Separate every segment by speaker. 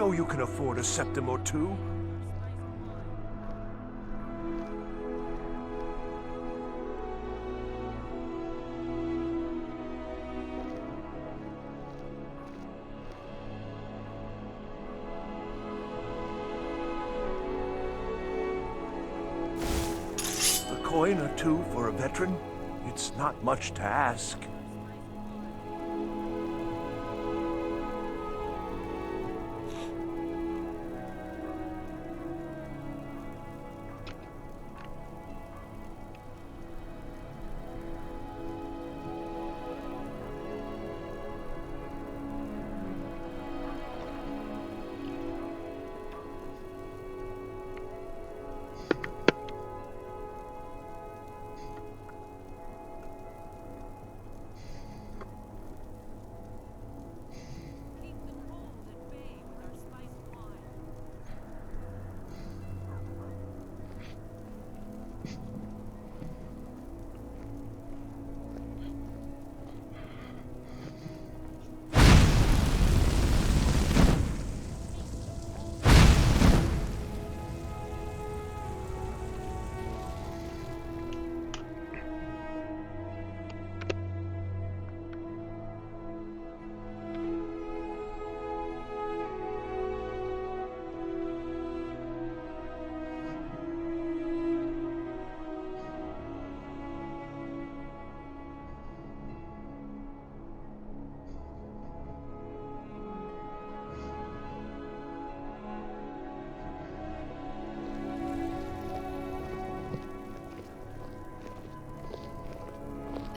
Speaker 1: know you can afford a septim or two. A coin or two for a veteran? It's not much to ask.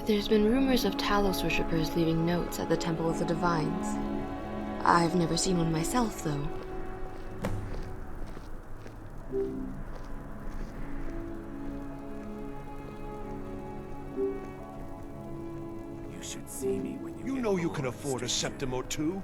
Speaker 2: There's been rumors of Talos worshippers leaving notes at the Temple of the Divines. I've never seen one myself, though.
Speaker 1: You should see me when you know you can afford a septim or two.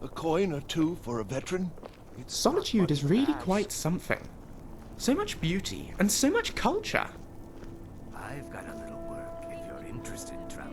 Speaker 1: A coin or two for a veteran?
Speaker 3: Solitude is really quite something. So much beauty and so much culture.
Speaker 4: I've got a little work if you're interested, traveler.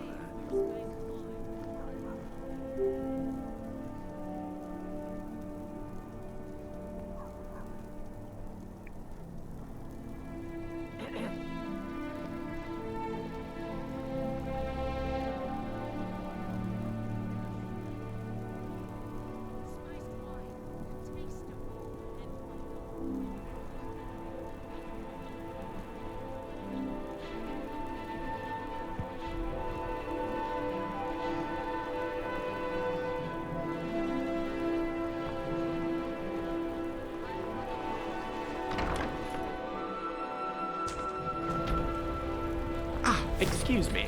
Speaker 3: Excuse me.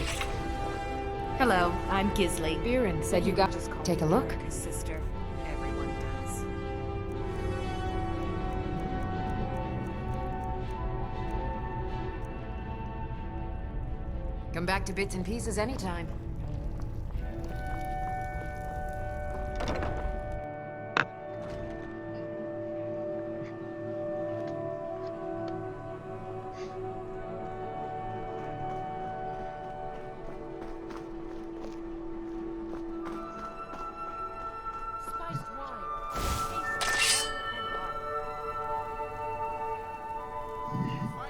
Speaker 5: Hello, I'm Gisley.
Speaker 6: Biren said you got to take a look.
Speaker 5: Sister, everyone does.
Speaker 6: Come back to bits and pieces anytime.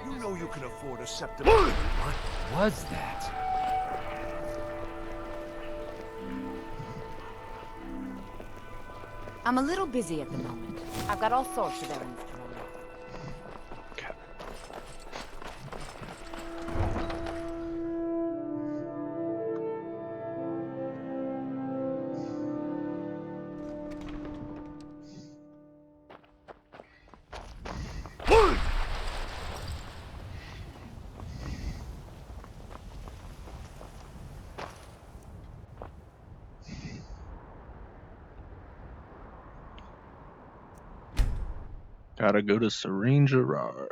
Speaker 1: You know you can afford a septim.
Speaker 4: What was that?
Speaker 6: I'm a little busy at the moment. I've got all sorts of errands to run.
Speaker 7: Gotta go to Serene Gerard.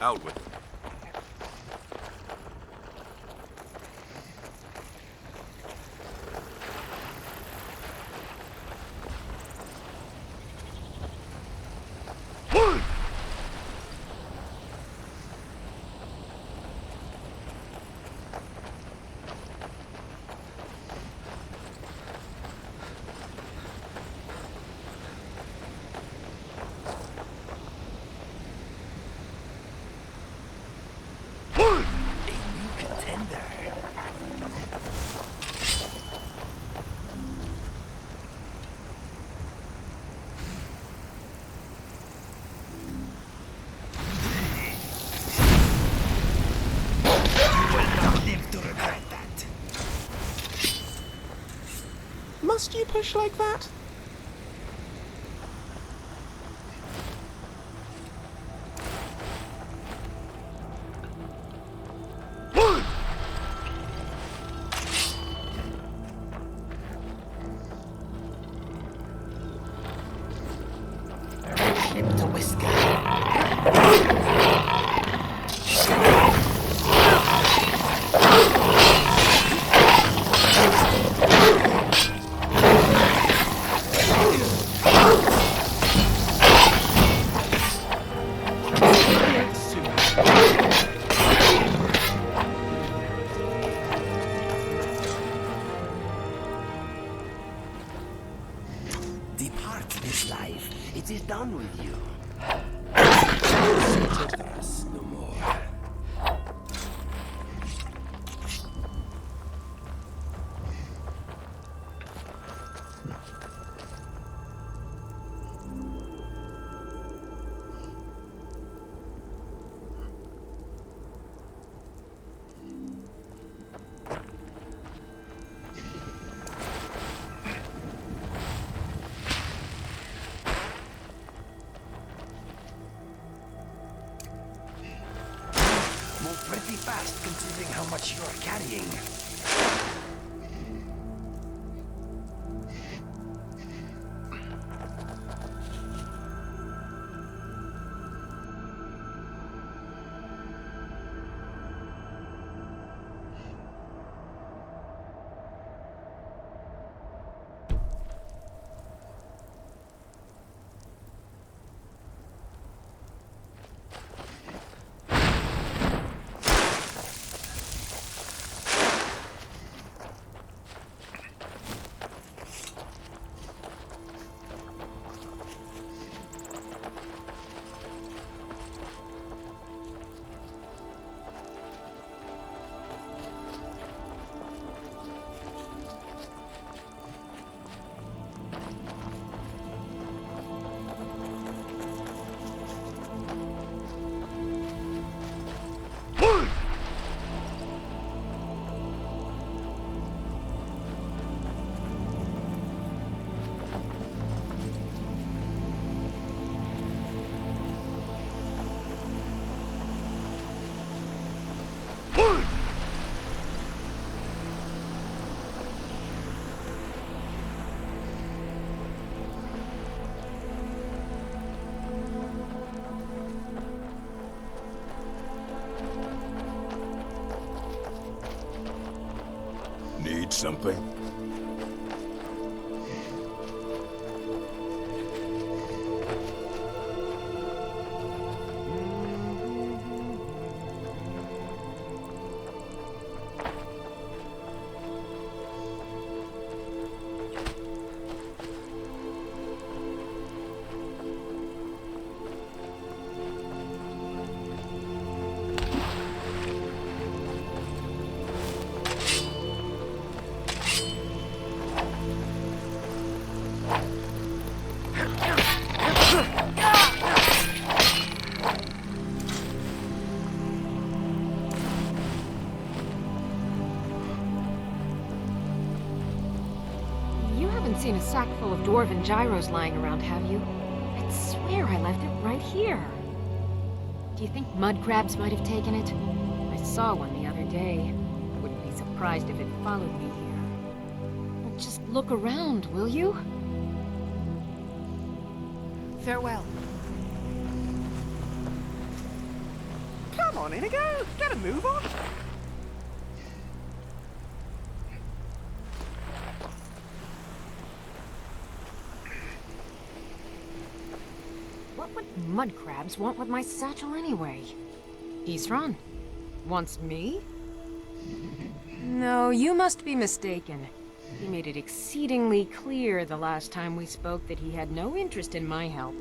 Speaker 8: Out with it.
Speaker 3: Must you push like that?
Speaker 4: Depart this life. It is done with you. Us no more. Pretty fast, considering how much you are carrying.
Speaker 1: Need something?
Speaker 5: Seen a sack full of dwarven gyros lying around, have you? I'd swear I left it right here. Do you think mud crabs might have taken it? I saw one the other day. Wouldn't be surprised if it followed me here. Well, just look around, will you?
Speaker 6: Farewell.
Speaker 8: on, Inigo! Get a move on!
Speaker 5: What would mud crabs want with my satchel anyway? Isran? Wants me? No, you must be mistaken. He made it exceedingly clear the last time we spoke that he had no interest in my help.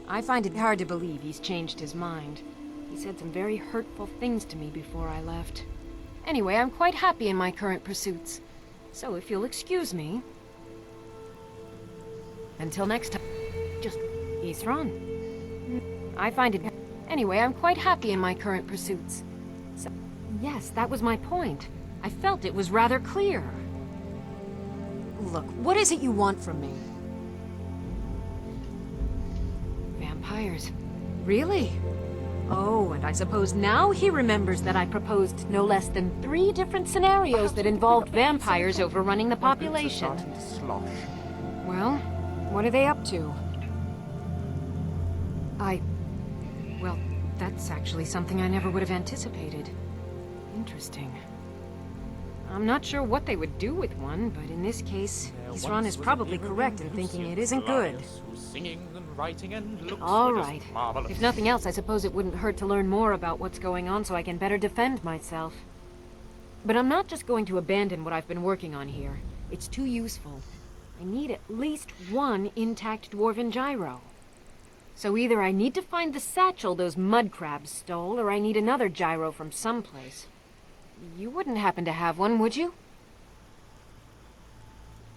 Speaker 5: I find it hard to believe he's changed his mind. He said some very hurtful things to me before I left. Anyway, I'm quite happy in my current pursuits. So if you'll excuse me... Until next time... Just... Isran. I find it... Anyway, I'm quite happy in my current pursuits. So... Yes, that was my point. I felt it was rather clear. Look, what is it you want from me? Vampires. Really? Oh, and I suppose now he remembers that I proposed no less than 3 different scenarios that involved vampires overrunning the population. Well, what are they up to? Well, that's actually something I never would have anticipated. Interesting. I'm not sure what they would do with one, but in this case, Isran is probably correct in thinking it isn't good. All right. If nothing else, I suppose it wouldn't hurt to learn more about what's going on so I can better defend myself. But I'm not just going to abandon what I've been working on here. It's too useful. I need at least one intact dwarven gyro. So either I need to find the satchel those mud crabs stole, or I need another gyro from someplace. You wouldn't happen to have one, would you?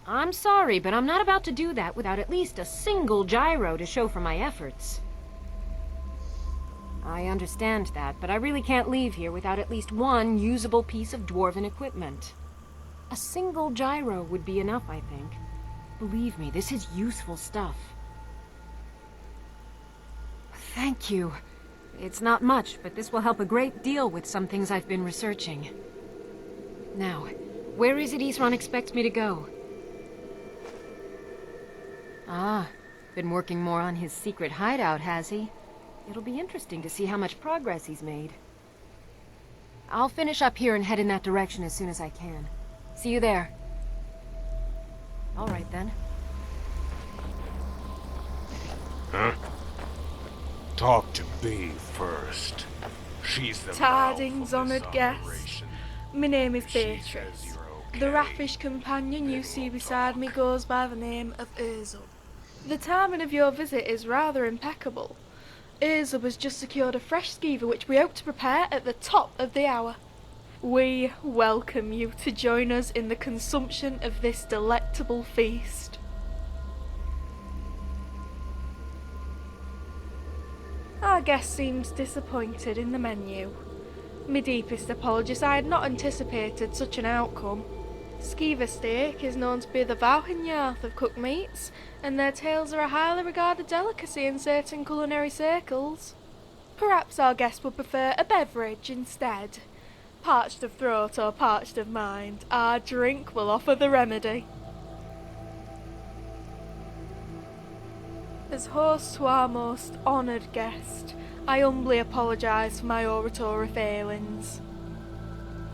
Speaker 5: I'm sorry, but I'm not about to do that without at least a single gyro to show for my efforts. I understand that, but I really can't leave here without at least one usable piece of dwarven equipment. A single gyro would be enough, I think. Believe me, this is useful stuff. Thank you. It's not much, but this will help a great deal with some things I've been researching. Now, where is it Isran expects me to go? Ah, been working more on his secret hideout, has he? It'll be interesting to see how much progress he's made. I'll finish up here and head in that direction as soon as I can. See you there. All right, then.
Speaker 1: Huh? Talk to B first. She's the
Speaker 9: Tidings, honoured guest. My name is Beatrice. The raffish companion you see beside me goes by the name of Urzub. The timing of your visit is rather impeccable. Urzub has just secured a fresh skeever which we hope to prepare at the top of the hour. We welcome you to join us in the consumption of this delectable feast. Our guest seems disappointed in the menu. My deepest apologies, I had not anticipated such an outcome. Skeever steak is known to be the Volkihar of cooked meats, and their tails are a highly regarded delicacy in certain culinary circles. Perhaps our guest would prefer a beverage instead. Parched of throat or parched of mind, our drink will offer the remedy. As host to our most honoured guest, I humbly apologise for my oratory failings.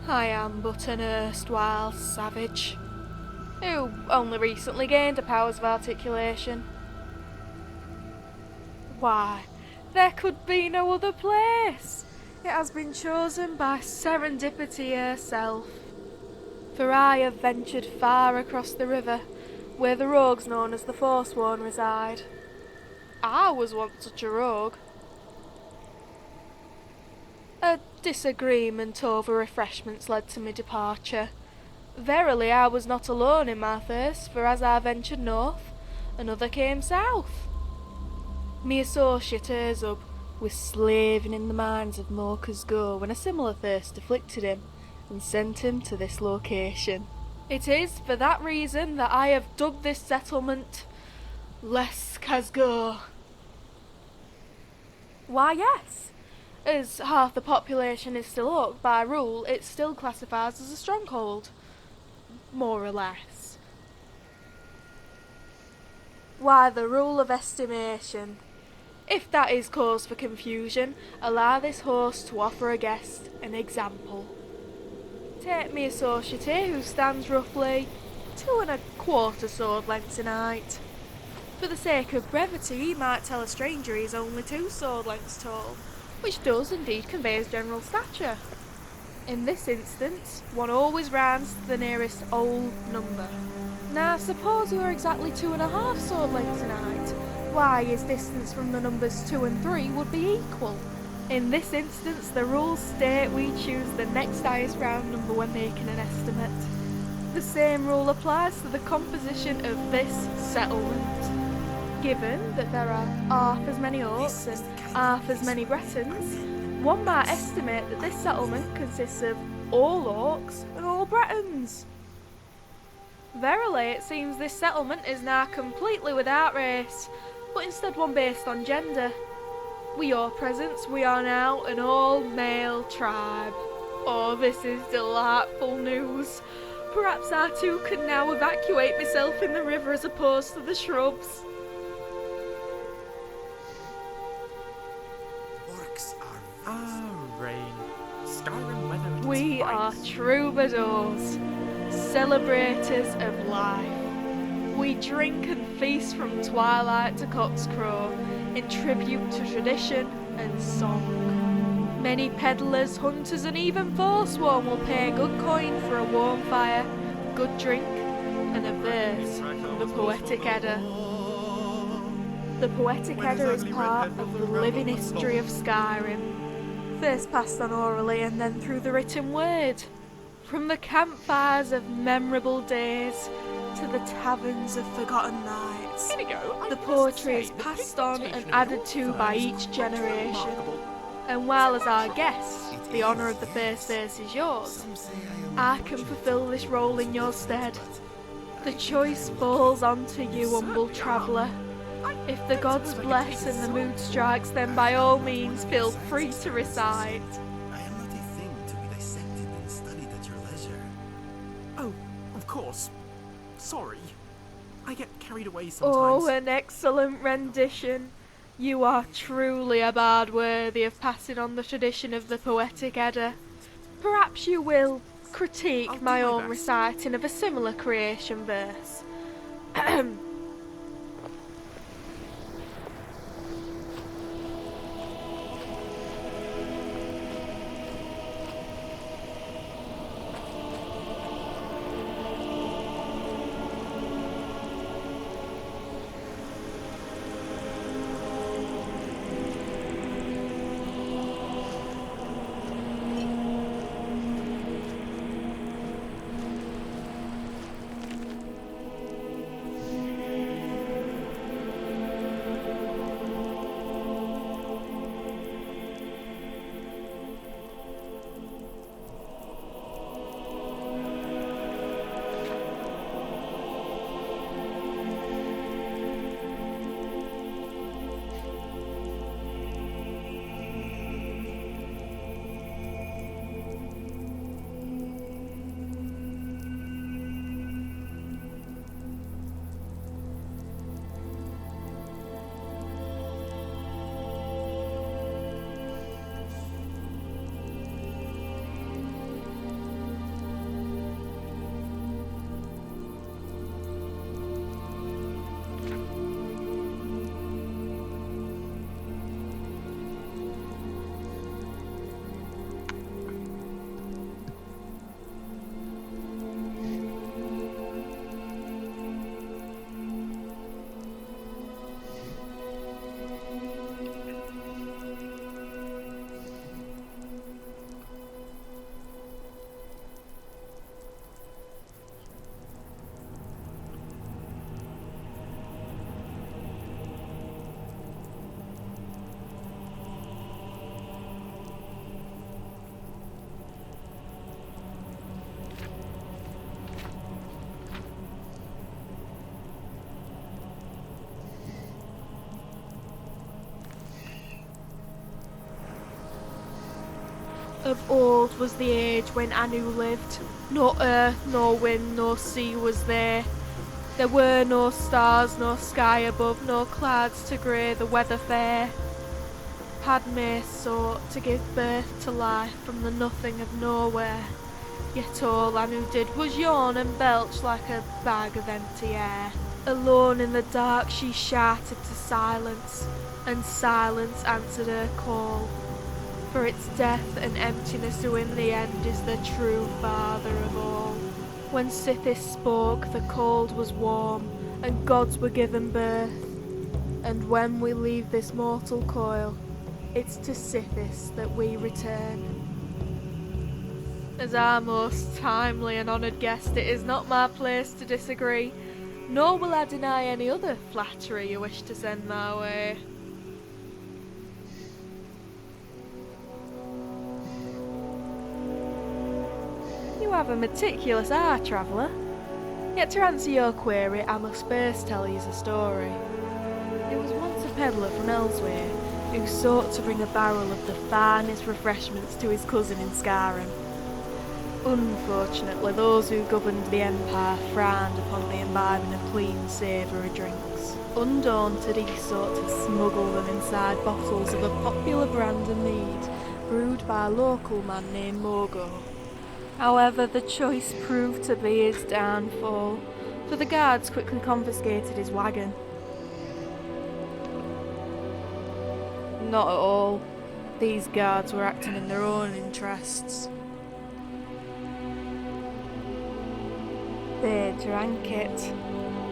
Speaker 9: I am but an erstwhile savage, who only recently gained the powers of articulation. Why, there could be no other place. It has been chosen by serendipity herself. For I have ventured far across the river, where the rogues known as the Forsworn reside. I was once such a rogue. A disagreement over refreshments led to my departure. Verily, I was not alone in my thirst, for as I ventured north, another came south. Me associate Urzub was slaving in the mines of Mocha's Go when a similar thirst afflicted him, and sent him to this location. It is for that reason that I have dubbed this settlement Les Casgo. Why, yes. As half the population is still orc, by rule, it still classifies as a stronghold. More or less. Why, the rule of estimation. If that is cause for confusion, allow this host to offer a guest an example. Take me associate here, who stands roughly 2¼ sword lengths in height. For the sake of brevity, he might tell a stranger he is only 2 sword lengths tall, which does indeed convey his general stature. In this instance, one always rounds to the nearest whole number. Now suppose you are exactly 2½ sword lengths in height. Why, his distance from the numbers 2 and 3 would be equal. In this instance, the rules state we choose the next highest round number when making an estimate. The same rule applies to the composition of this settlement. Given that there are half as many orcs and half as many Bretons, one might estimate that this settlement consists of all orcs and all Bretons. Verily, it seems this settlement is now completely without race, but instead one based on gender. With your presence, we are now an all-male tribe. Oh, this is delightful news. Perhaps I too can now evacuate myself in the river as opposed to the shrubs.
Speaker 1: Orcs are
Speaker 3: rain. Skyrim weather at its
Speaker 9: We are
Speaker 3: finest.
Speaker 9: troubadours, celebrators of life. We drink and feast from twilight to cock's crow, in tribute to tradition and song. Many peddlers, hunters and even forsworn will pay good coin for a warm fire, good drink and a verse from the Poetic Edda. The Poetic Edda is part of the living history of Skyrim, first passed on orally and then through the written word. From the campfires of memorable days to the taverns of forgotten nights,
Speaker 8: Inigo,
Speaker 9: the poetry is passed on and added to by each generation. And while as our guest, the honour of the first verse is yours, I can fulfil this role in your stead. The choice falls onto you, humble traveller. If the gods bless and the mood strikes, then by all means feel free to recite.
Speaker 1: I am not a thing to be dissected and studied at your leisure.
Speaker 8: Oh, of course. Sorry. I get carried away
Speaker 9: Oh,
Speaker 8: sometimes.
Speaker 9: an excellent rendition. You are truly a bard worthy of passing on the tradition of the Poetic Edda. Perhaps you will critique
Speaker 8: I'll do
Speaker 9: my
Speaker 8: my
Speaker 9: own
Speaker 8: best.
Speaker 9: reciting of a similar creation verse. Of old was the age when Anu lived. No earth, nor wind, nor sea was there. There were no stars, nor sky above, nor clouds to grey the weather fair. Padme sought to give birth to life from the nothing of nowhere, yet all Anu did was yawn and belch like a bag of empty air. Alone in the dark she shouted to silence, and silence answered her call. For it's death and emptiness who in the end is the true father of all. When Sithis spoke, the cold was warm, and gods were given birth. And when we leave this mortal coil, it's to Sithis that we return. As our most timely and honoured guest, it is not my place to disagree, nor will I deny any other flattery you wish to send my way. You have a meticulous eye, traveller. Yet to answer your query, I must first tell you the story. It was once a peddler from elsewhere who sought to bring a barrel of the finest refreshments to his cousin in Skyrim. Unfortunately, those who governed the Empire frowned upon the imbibing of clean, savoury drinks. Undaunted, he sought to smuggle them inside bottles of a popular brand of mead, brewed by a local man named Mogo. However, the choice proved to be his downfall, for the guards quickly confiscated his wagon. Not at all. These guards were acting in their own interests. They drank it.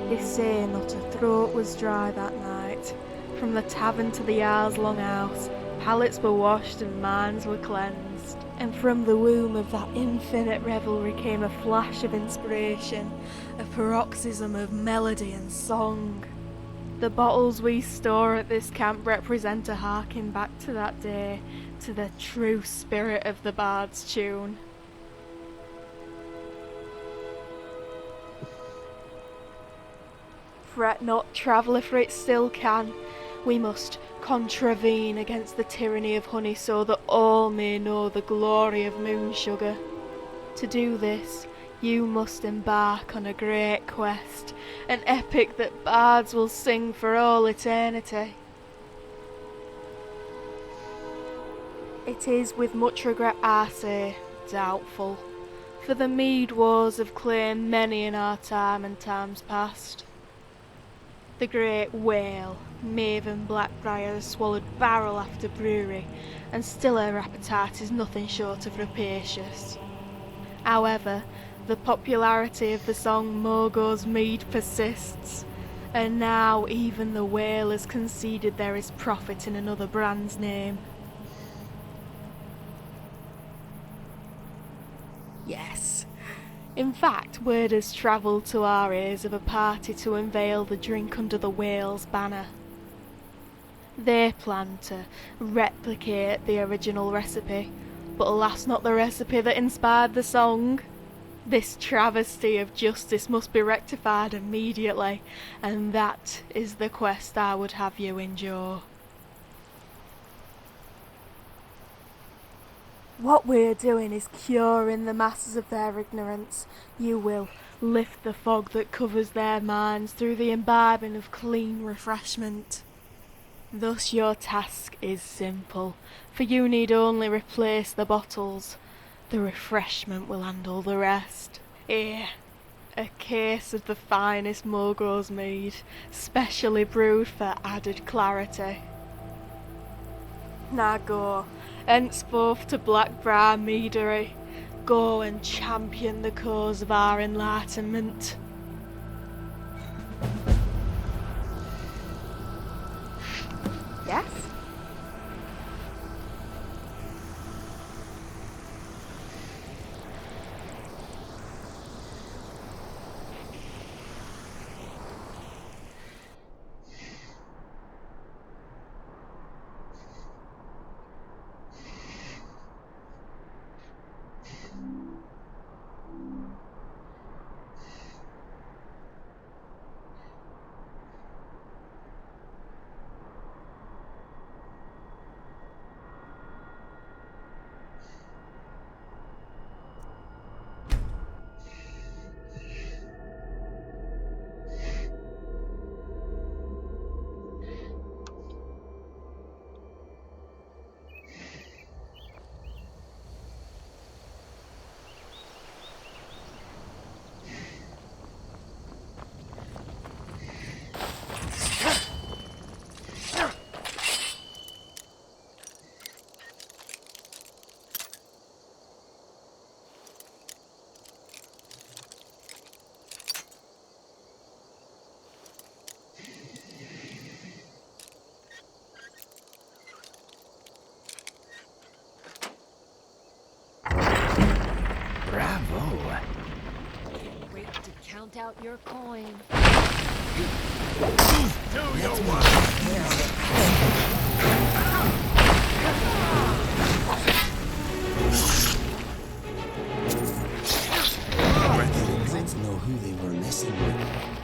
Speaker 9: They say not a throat was dry that night. From the tavern to the Jarl's longhouse, palates were washed and minds were cleansed. And from the womb of that infinite revelry came a flash of inspiration, a paroxysm of melody and song. The bottles we store at this camp represent a harking back to that day, to the true spirit of the bard's tune. Fret not, traveller, for it still can. We must contravene against the tyranny of honey so that all may know the glory of moon sugar. To do this, you must embark on a great quest, an epic that bards will sing for all eternity. It is with much regret I say, doubtful, for the mead wars have claimed many in our time and times past. The great whale, Maven Blackbriar, has swallowed barrel after brewery, and still her appetite is nothing short of rapacious. However, the popularity of the song Mogo's Mead persists, and now even the whale has conceded there is profit in another brand's name. Yes. In fact, word has travelled to our ears of a party to unveil the drink under the whale's banner. They plan to replicate the original recipe, but alas, not the recipe that inspired the song. This travesty of justice must be rectified immediately, and that is the quest I would have you endure. What we're doing is curing the masses of their ignorance. You will lift the fog that covers their minds through the imbibing of clean refreshment. Thus your task is simple, for you need only replace the bottles. The refreshment will handle the rest. Here, a case of the finest Mogo's mead, specially brewed for added clarity. Now go, henceforth to Blackbriar Meadery. Go and champion the cause of our enlightenment. Yes?
Speaker 5: count out your coin.
Speaker 10: Let's know who they were messing with.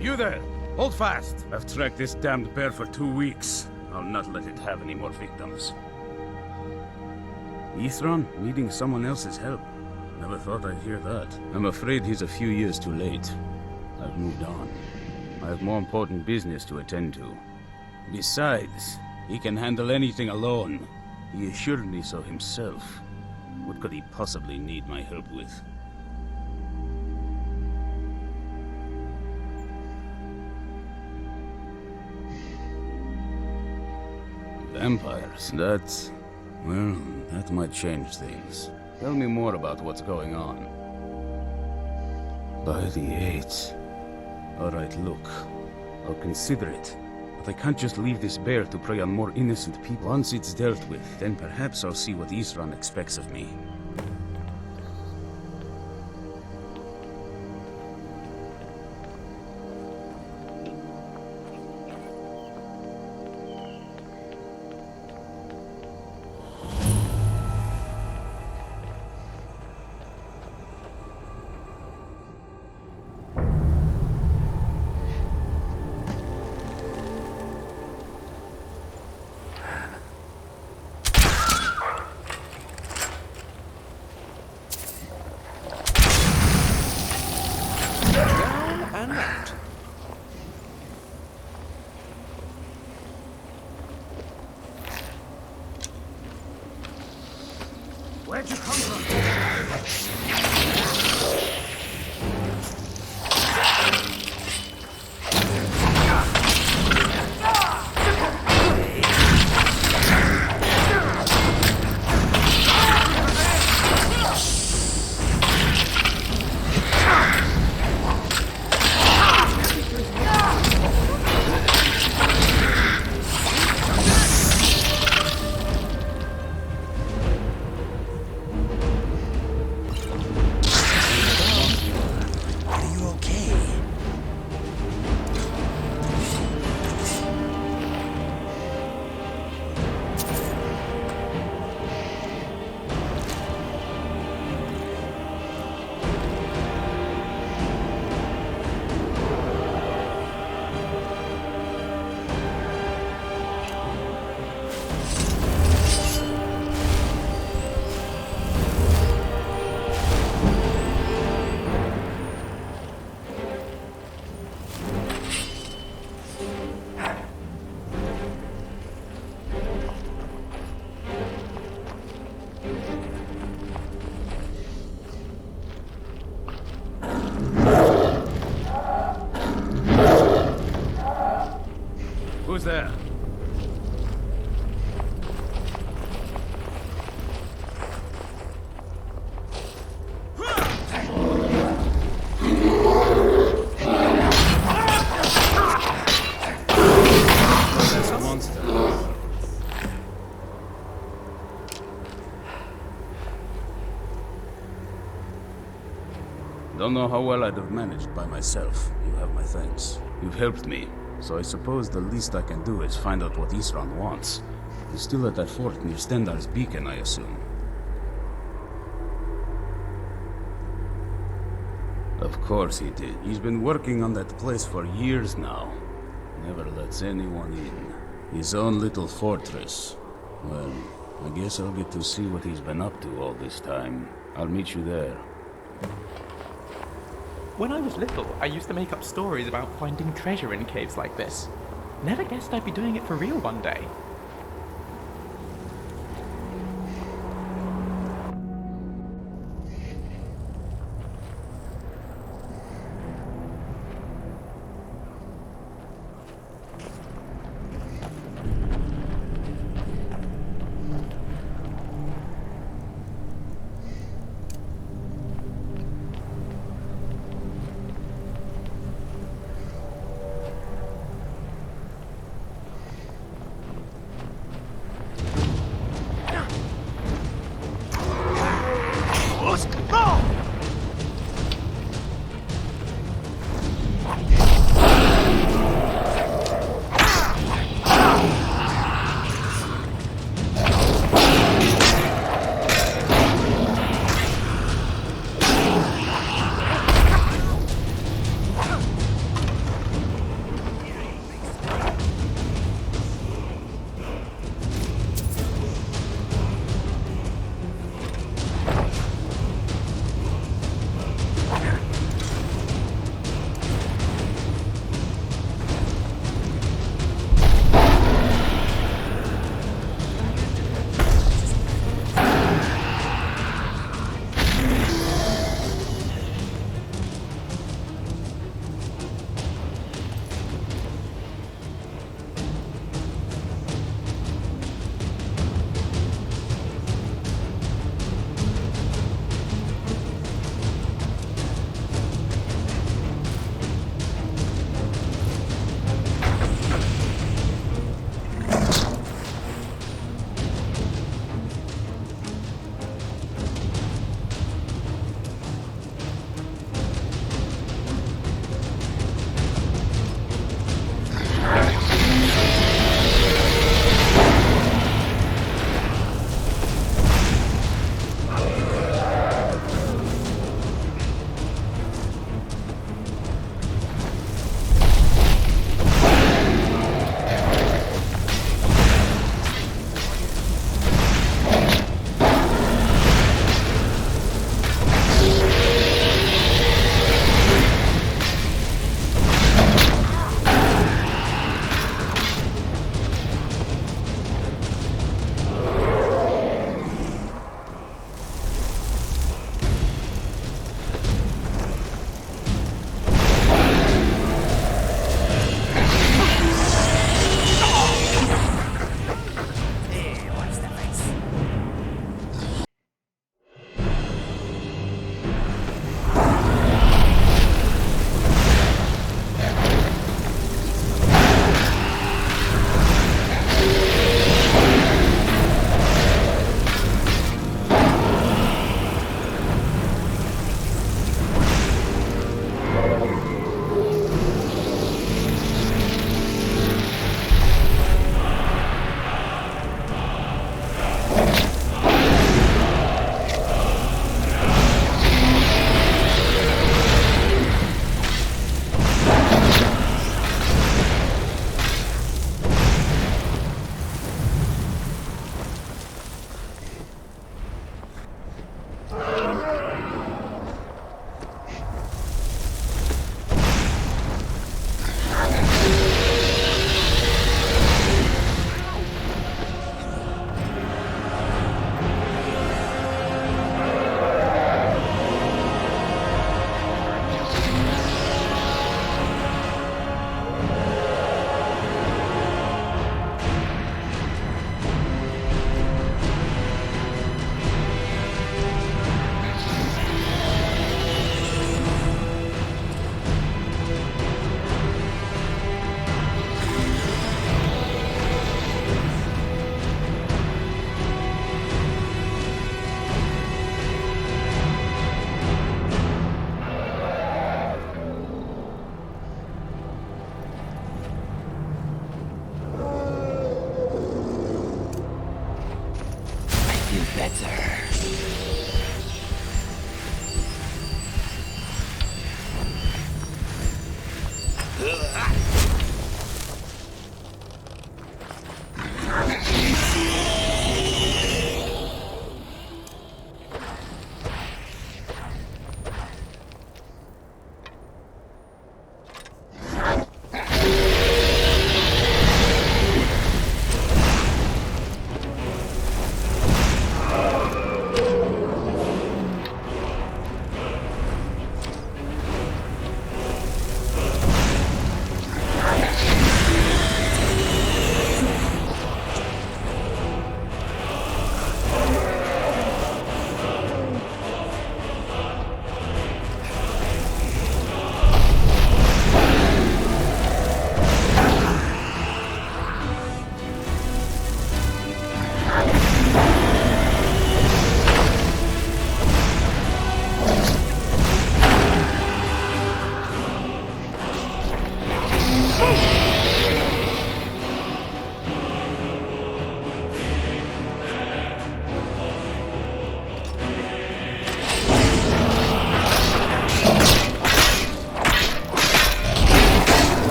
Speaker 11: You there! Hold fast! I've tracked this damned bear for 2 weeks. I'll not let it have any more victims. Ithron needing someone else's help. Never thought I'd hear that. I'm afraid he's a few years too late. I've moved on. I have more important business to attend to. Besides, he can handle anything alone. He assured me so himself. What could he possibly need my help with? Vampires, well, that might change things. Tell me more about what's going on. By the 8th. Alright, look. I'll consider it. But I can't just leave this bear to prey on more innocent people. Once it's dealt with, then perhaps I'll see what Ithron expects of me. Who's there? There's a monster. Don't know how well I'd have managed by myself. You have my thanks. You've helped me, so I suppose the least I can do is find out what Isran wants. He's still at that fort near Stendar's beacon, I assume. Of course he did. He's been working on that place for years now. Never lets anyone in. His own little fortress. Well, I guess I'll get to see what he's been up to all this time. I'll meet you there.
Speaker 3: When I was little, I used to make up stories about finding treasure in caves like this. Never guessed I'd be doing it for real one day.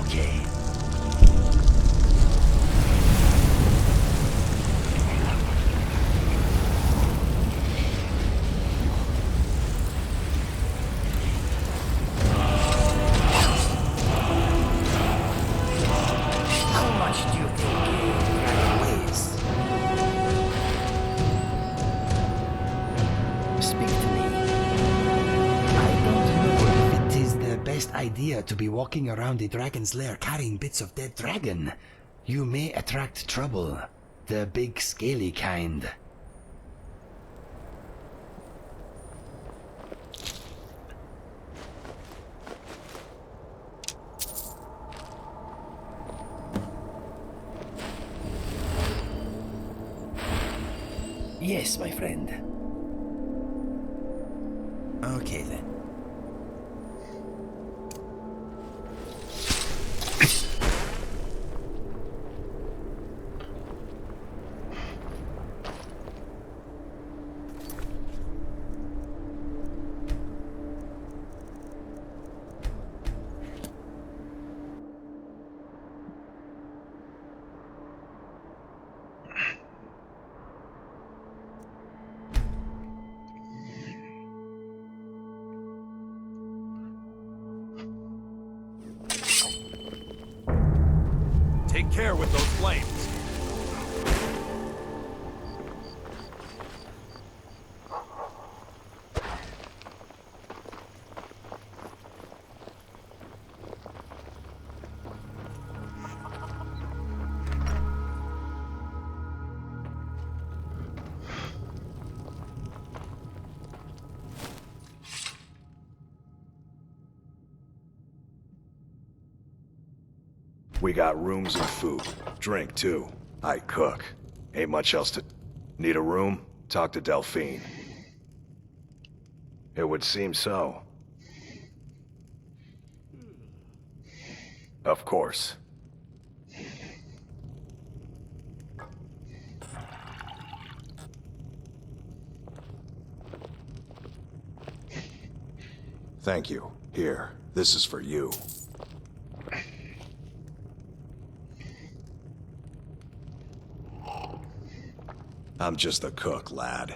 Speaker 10: okay. How much do you think Dragon weighs? Speak to me. I don't know if it is the best idea to be walking around the dragon's lair carrying bits of dead dragon. You may attract trouble. The big scaly kind. Yes, my friend. Okay then.
Speaker 1: Take care with those flames. We got rooms and food. Drink, too. I cook. Ain't much else to... Need a room? Talk to Delphine. It would seem so. Of course. Thank you. Here, this is for you. I'm just a cook, lad.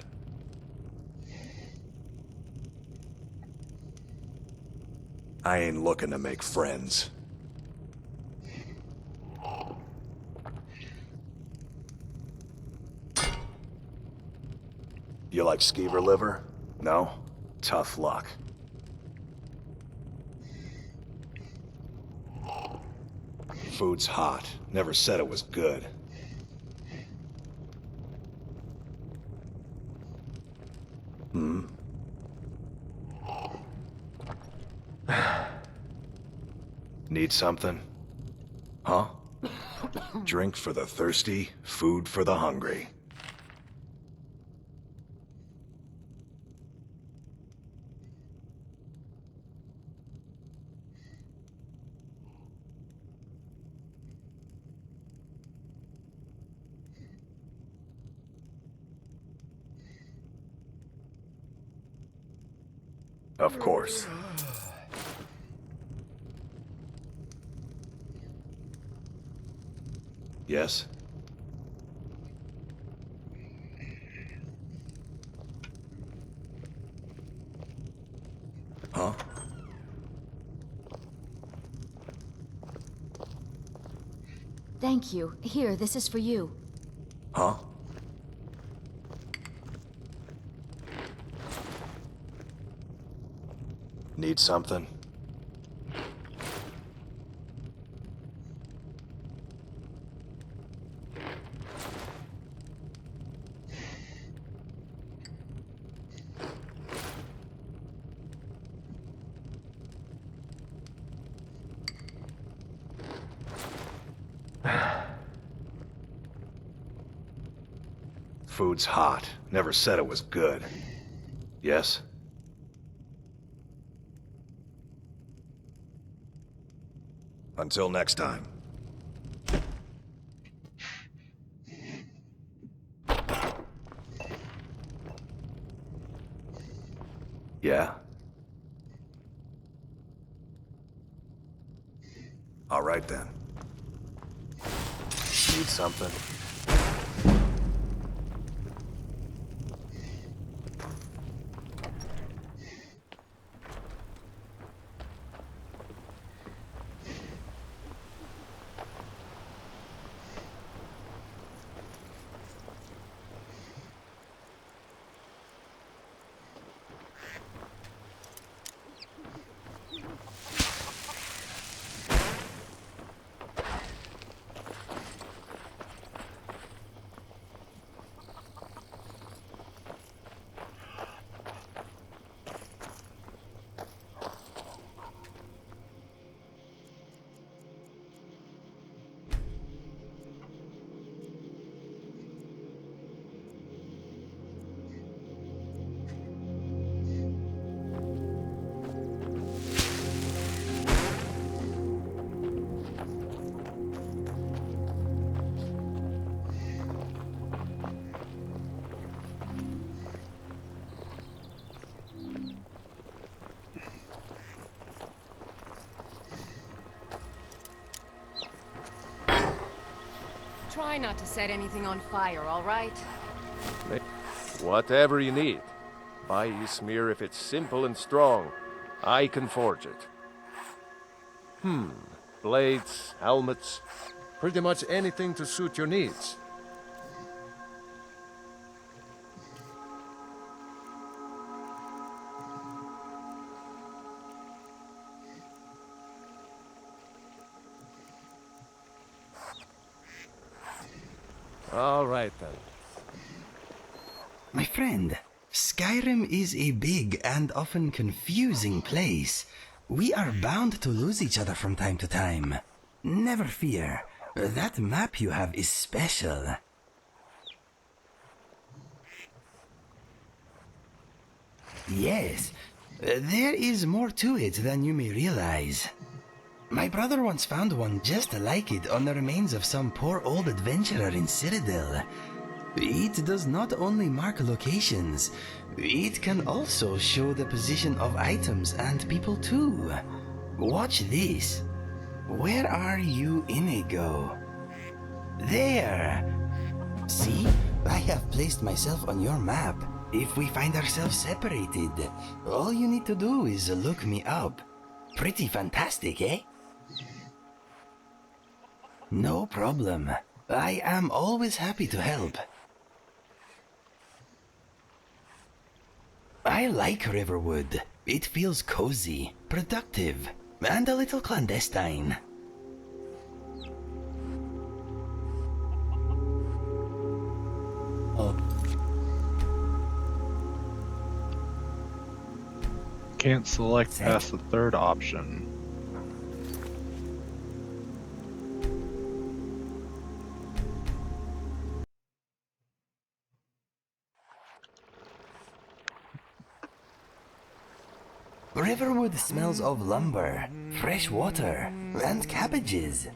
Speaker 1: I ain't looking to make friends. You like skeever liver? No? Tough luck. Food's hot. Never said it was good. Need something? Huh? Drink for the thirsty, food for the hungry. Of course. Yes? Huh?
Speaker 5: Thank you. Here, this is for you.
Speaker 1: Huh? Need something? Food's hot. Never said it was good. Yes? Until next time. Yeah? All right then. Need something?
Speaker 5: Try not to set anything on fire, all right?
Speaker 12: Whatever you need. Buy you smear if it's simple and strong. I can forge it. Blades, helmets, pretty much anything to suit your needs. All right then.
Speaker 10: My friend, Skyrim is a big and often confusing place. We are bound to lose each other from time to time. Never fear, that map you have is special. Yes, there is more to it than you may realize. My brother once found one just like it on the remains of some poor old adventurer in Cyrodiil. It does not only mark locations, it can also show the position of items and people too. Watch this. Where are you, Inigo? There! See? I have placed myself on your map. If we find ourselves separated, all you need to do is look me up. Pretty fantastic, eh? No problem. I am always happy to help. I like Riverwood. It feels cozy, productive, and a little clandestine.
Speaker 7: Can't select past the third option.
Speaker 10: Riverwood smells of lumber, fresh water, and cabbages.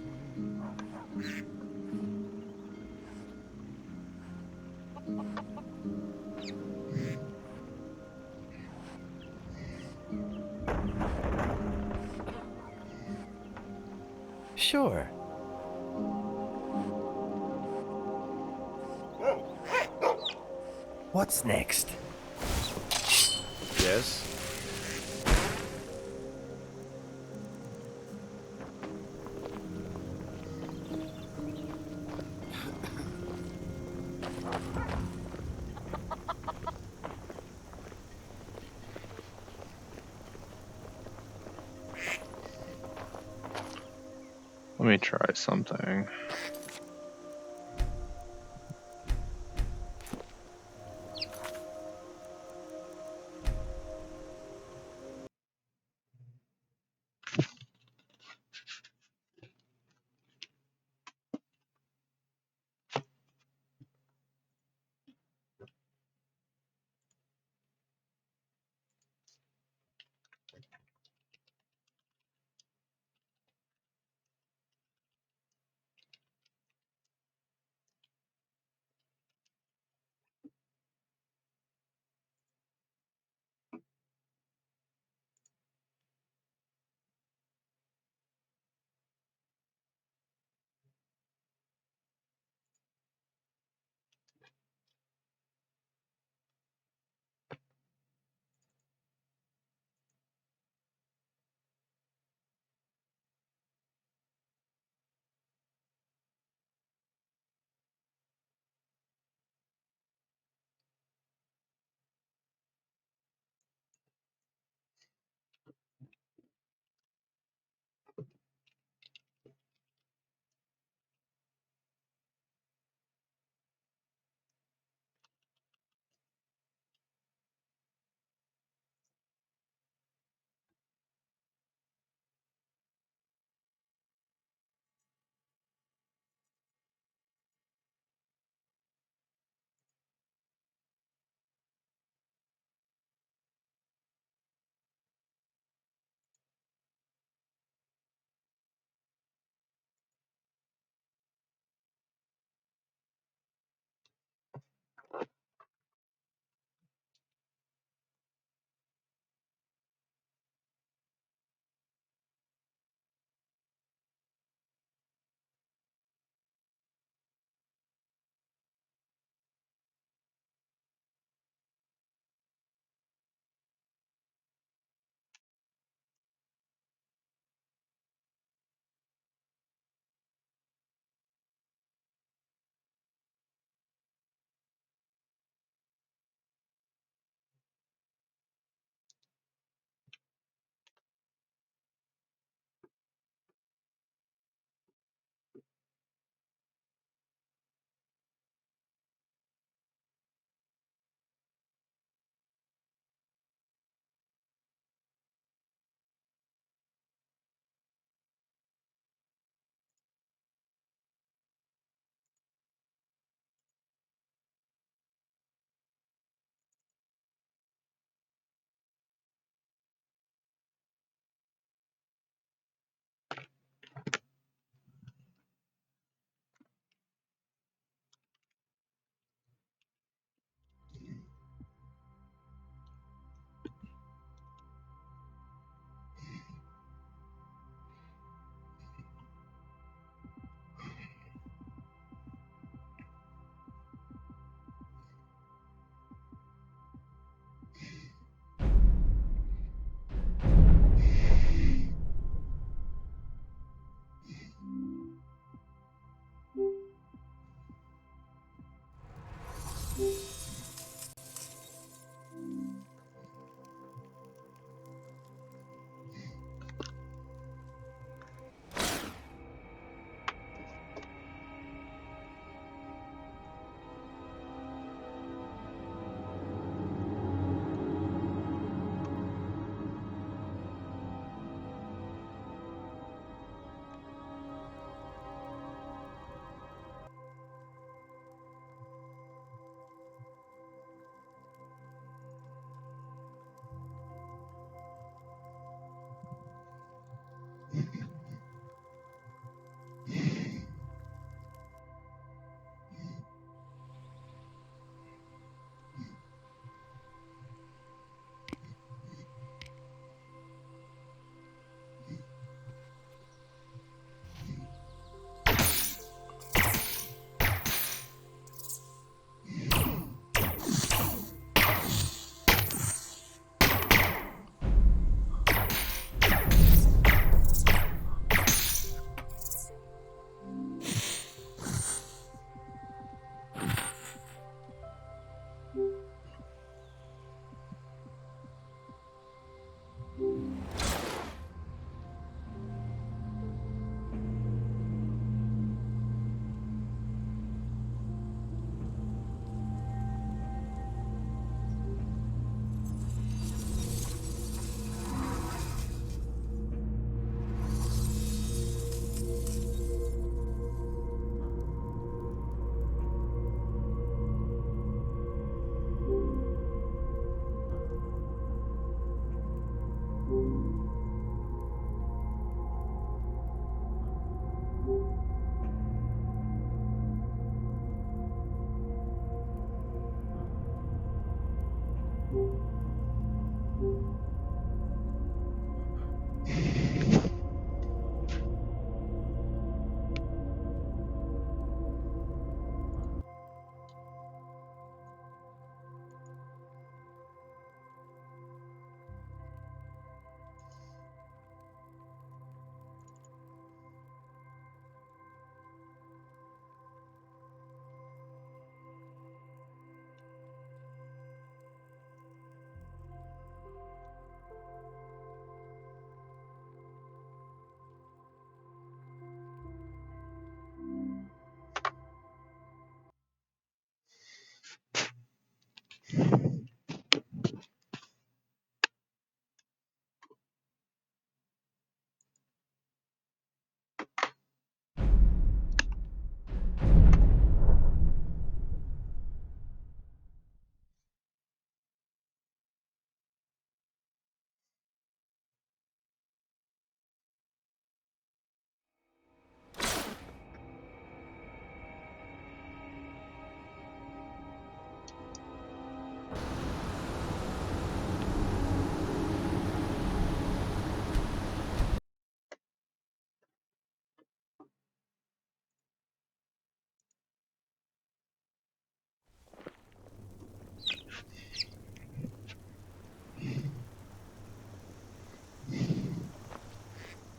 Speaker 10: Sure. What's next?
Speaker 12: Yes?
Speaker 7: Let me try something.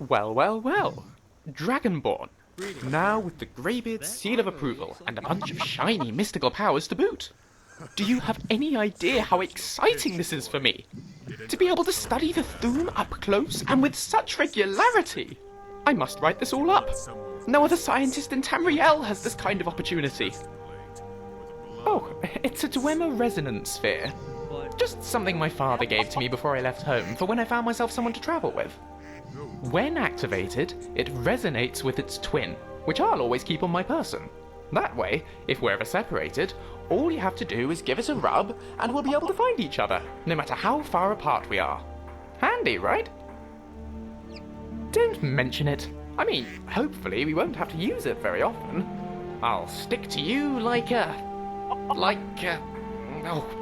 Speaker 3: Well, well, well. Dragonborn. Now with the Greybeard's seal of approval and a bunch of shiny mystical powers to boot. Do you have any idea how exciting this is for me? To be able to study the Thu'um up close and with such regularity. I must write this all up. No other scientist in Tamriel has this kind of opportunity. Oh, it's a Dwemer resonance sphere. Just something my father gave to me before I left home for when I found myself someone to travel with. When activated, it resonates with its twin, which I'll always keep on my person. That way, if we're ever separated, all you have to do is give it a rub and we'll be able to find each other, no matter how far apart we are. Handy, right? Don't mention it. I mean, hopefully we won't have to use it very often. I'll stick to you like oh,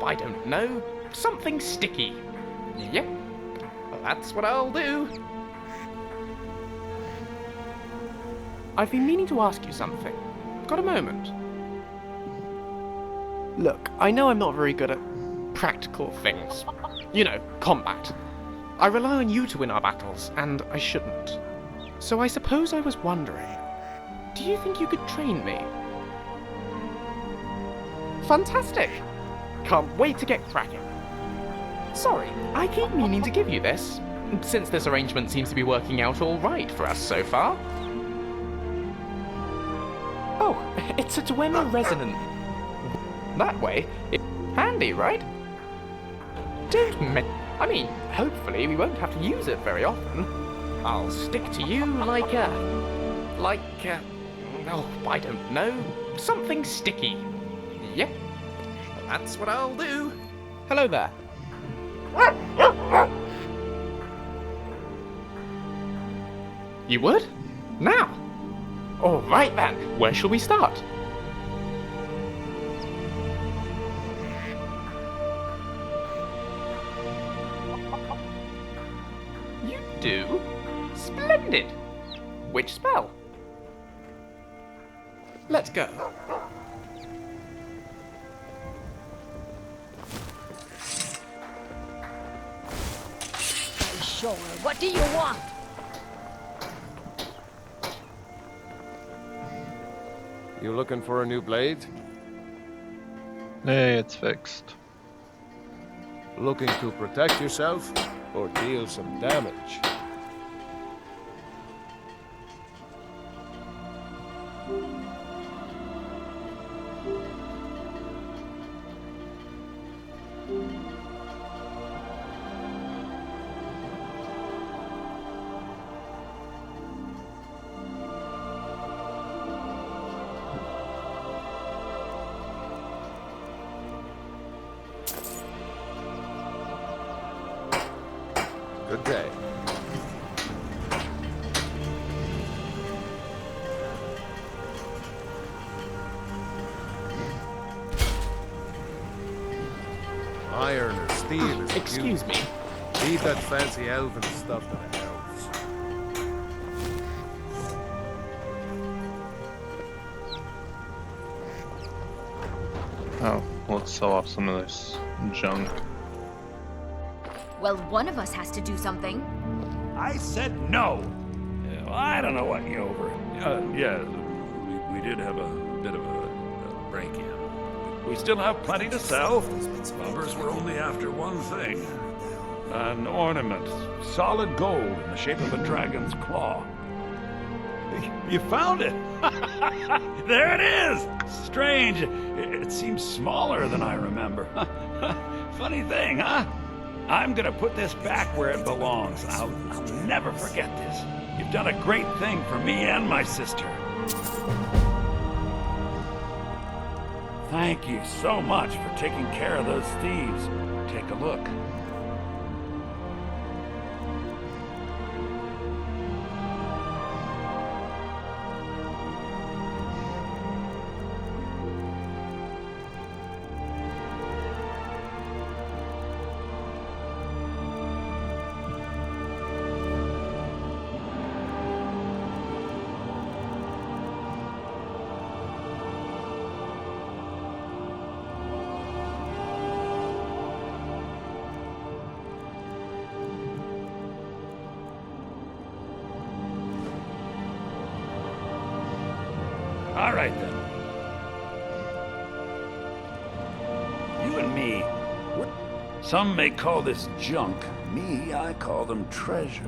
Speaker 3: I don't know, something sticky. Yep, that's what I'll do. I've been meaning to ask you something. Got a moment? Look, I know I'm not very good at practical things. You know, combat. I rely on you to win our battles, and I shouldn't. So I suppose I was wondering, do you think you could train me? Fantastic! Can't wait to get cracking. Sorry, I keep meaning to give you this, since this arrangement seems to be working out all right for us so far. Oh, it's a Dwemer resonant. That way, it's handy, right? I mean, hopefully we won't have to use it very often. I'll stick to you like oh, I don't know, something sticky. Yep, that's what I'll do. Hello there. You would? Now? All right then, where shall we start? You do? Splendid! Which spell? Let's go.
Speaker 6: Sure, what do you want?
Speaker 12: You looking for a new blade?
Speaker 7: Hey, it's fixed.
Speaker 12: Looking to protect yourself or deal some damage? Good day. Iron or steel is
Speaker 3: Excuse me.
Speaker 12: Leave that fancy elven stuff to the elves.
Speaker 7: Oh, let's sell off some of this junk.
Speaker 13: Well, one of us has to do something.
Speaker 14: I said no. I don't know what you over. Yeah, we did have a bit of a break-in. We still have plenty to sell. Robbers were only after one thing. An ornament, solid gold in the shape of a dragon's claw. You found it! There it is! Strange. It seems smaller than I remember. Funny thing, huh? I'm gonna put this back where it belongs. I'll never forget this. You've done a great thing for me and my sister. Thank you so much for taking care of those thieves. Take a look. All right, then. You and me, some may call this junk. Me, I call them treasures.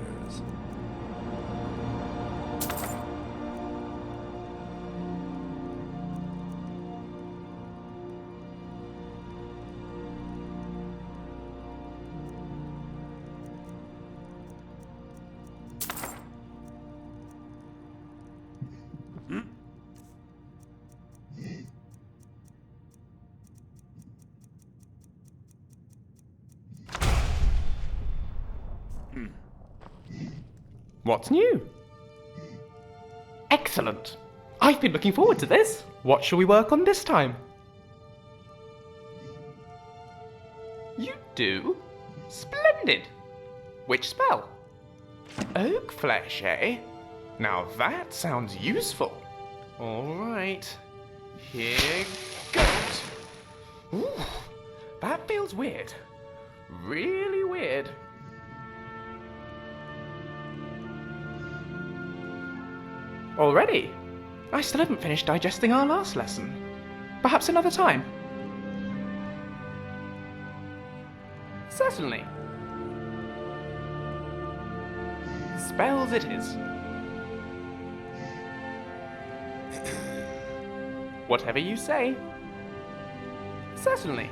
Speaker 3: What's new? Excellent. I've been looking forward to this. What shall we work on this time? You do? Splendid. Which spell? Oak flesh, eh? Now that sounds useful. All right. Here goes. Ooh, that feels weird. Really weird. Already? I still haven't finished digesting our last lesson. Perhaps another time? Certainly. Spells it is. Whatever you say. Certainly.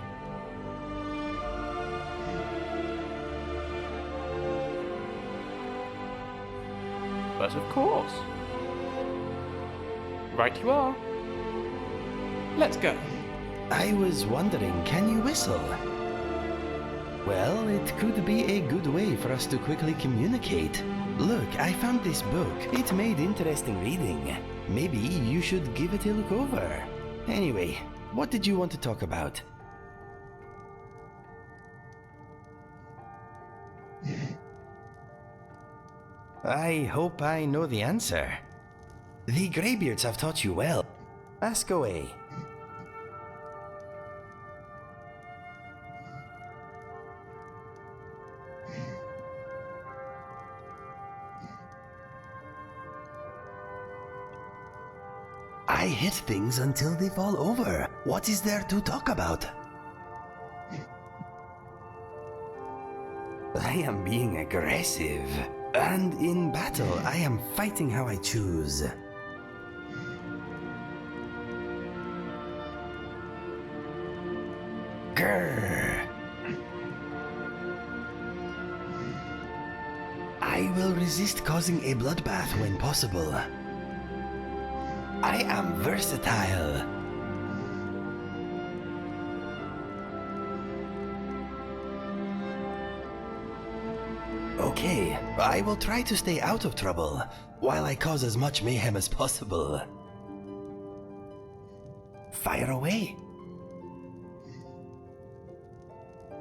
Speaker 3: But of course. Right you are. Let's go.
Speaker 10: I was wondering, can you whistle? Well, it could be a good way for us to quickly communicate. Look, I found this book. It made interesting reading. Maybe you should give it a look over. Anyway, what did you want to talk about? I hope I know the answer. The Greybeards have taught you well. Ask away. I hit things until they fall over. What is there to talk about? I am being aggressive. And in battle, I am fighting how I choose. Grrr. I will resist causing a bloodbath when possible. I am versatile. Okay, I will try to stay out of trouble, while I cause as much mayhem as possible. Fire away.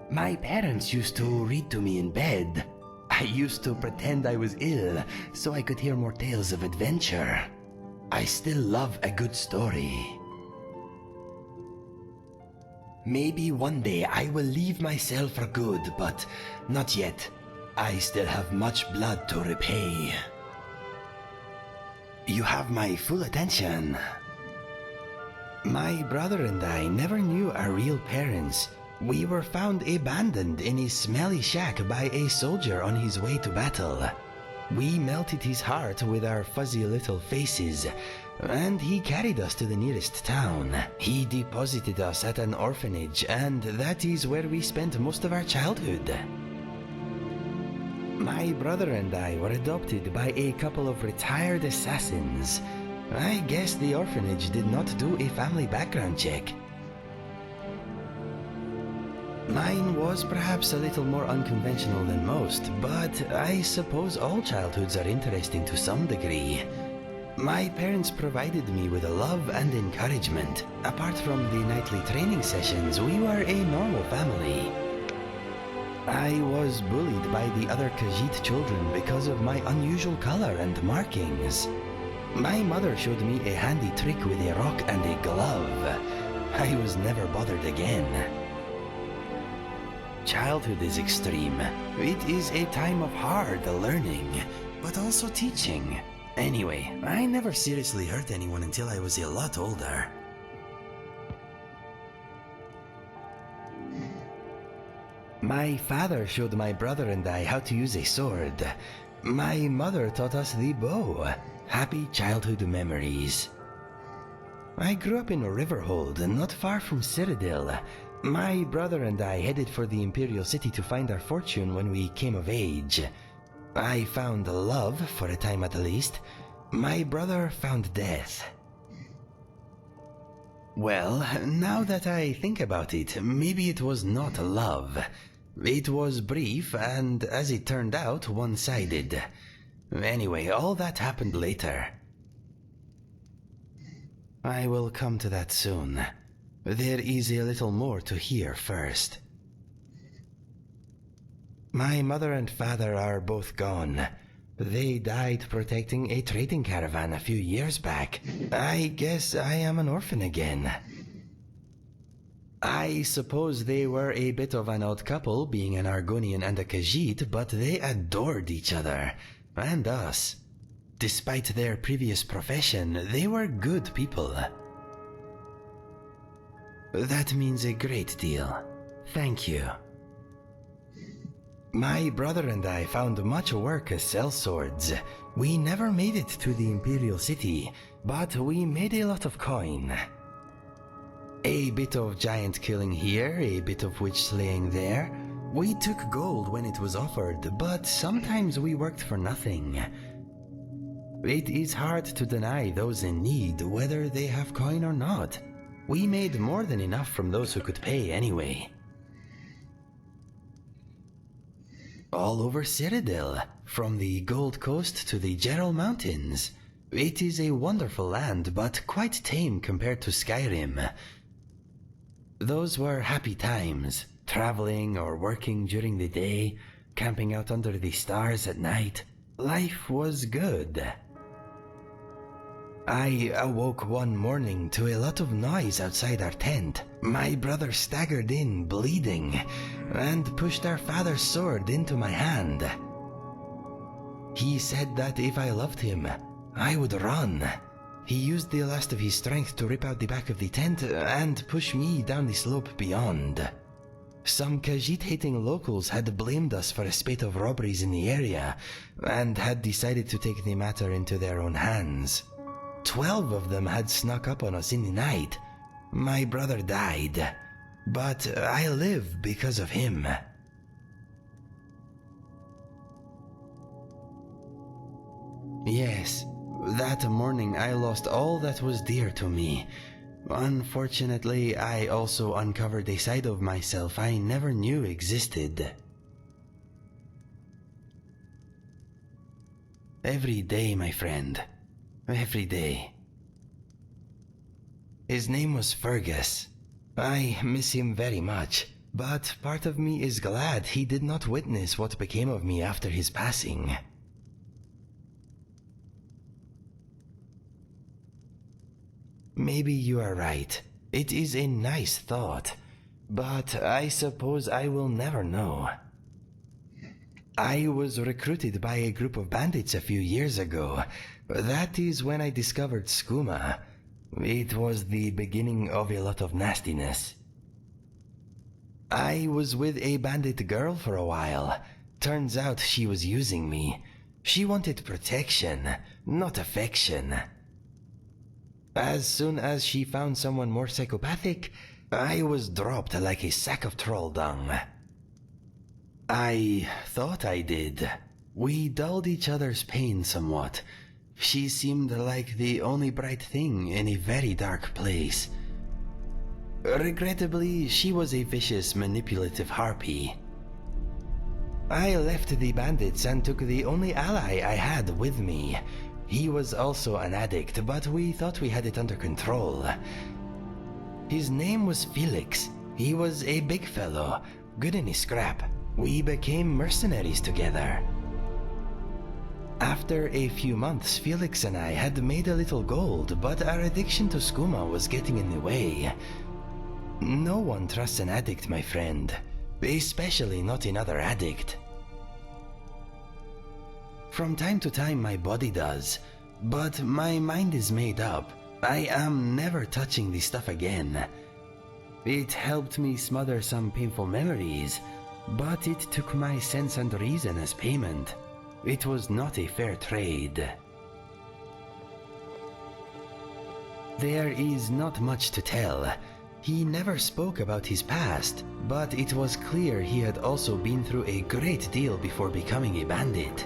Speaker 10: My parents used to read to me in bed. I used to pretend I was ill so I could hear more tales of adventure. I still love a good story. Maybe one day I will leave my cell for good, but not yet. I still have much blood to repay. You have my full attention. My brother and I never knew our real parents. We were found abandoned in a smelly shack by a soldier on his way to battle. We melted his heart with our fuzzy little faces, and he carried us to the nearest town. He deposited us at an orphanage, and that is where we spent most of our childhood. My brother and I were adopted by a couple of retired assassins. I guess the orphanage did not do a family background check. Mine was perhaps a little more unconventional than most, but I suppose all childhoods are interesting to some degree. My parents provided me with love and encouragement. Apart from the nightly training sessions, we were a normal family. I was bullied by the other Khajiit children because of my unusual color and markings. My mother showed me a handy trick with a rock and a glove. I was never bothered again. Childhood is extreme. It is a time of hard learning, but also teaching. Anyway, I never seriously hurt anyone until I was a lot older. My father showed my brother and I how to use a sword. My mother taught us the bow. Happy childhood memories. I grew up in Riverhold, not far from Cyrodiil. My brother and I headed for the Imperial City to find our fortune when we came of age. I found love, for a time at least. My brother found death. Well, now that I think about it, maybe it was not love. It was brief and, as it turned out, one-sided. Anyway, all that happened later. I will come to that soon. There is a little more to hear first. My mother and father are both gone. They died protecting a trading caravan a few years back. I guess I am an orphan again. I suppose they were a bit of an odd couple, being an Argonian and a Khajiit, but they adored each other, and us. Despite their previous profession, they were good people. That means a great deal. Thank you. My brother and I found much work as sellswords. We never made it to the Imperial City, but we made a lot of coin. A bit of giant killing here, a bit of witch slaying there. We took gold when it was offered, but sometimes we worked for nothing. It is hard to deny those in need, whether they have coin or not. We made more than enough from those who could pay anyway. All over Cyrodiil, from the Gold Coast to the Gerald Mountains. It is a wonderful land, but quite tame compared to Skyrim. Those were happy times, traveling or working during the day, camping out under the stars at night. Life was good. I awoke one morning to a lot of noise outside our tent. My brother staggered in, bleeding, and pushed our father's sword into my hand. He said that if I loved him, I would run. He used the last of his strength to rip out the back of the tent and push me down the slope beyond. Some Khajiit-hating locals had blamed us for a spate of robberies in the area, and had decided to take the matter into their own hands. 12 of them had snuck up on us in the night. My brother died, but I live because of him. Yes, that morning I lost all that was dear to me. Unfortunately, I also uncovered a side of myself I never knew existed. Every day, my friend. Every day. His name was Fergus. I miss him very much, but part of me is glad he did not witness what became of me after his passing. Maybe you are right. It is a nice thought, but I suppose I will never know. I was recruited by a group of bandits a few years ago. That is when I discovered skooma. It was the beginning of a lot of nastiness. I was with a bandit girl for a while. Turns out she was using me. She wanted protection, not affection. As soon as she found someone more psychopathic, I was dropped like a sack of troll dung. I thought I did. We dulled each other's pain somewhat. She seemed like the only bright thing in a very dark place. Regrettably, she was a vicious, manipulative harpy. I left the bandits and took the only ally I had with me. He was also an addict, but we thought we had it under control. His name was Felix. He was a big fellow, good in his scrap. We became mercenaries together. After a few months, Felix and I had made a little gold, but our addiction to skooma was getting in the way. No one trusts an addict, my friend. Especially not another addict. From time to time my body does, but my mind is made up. I am never touching this stuff again. It helped me smother some painful memories, but it took my sense and reason as payment. It was not a fair trade. There is not much to tell. He never spoke about his past, but it was clear he had also been through a great deal before becoming a bandit.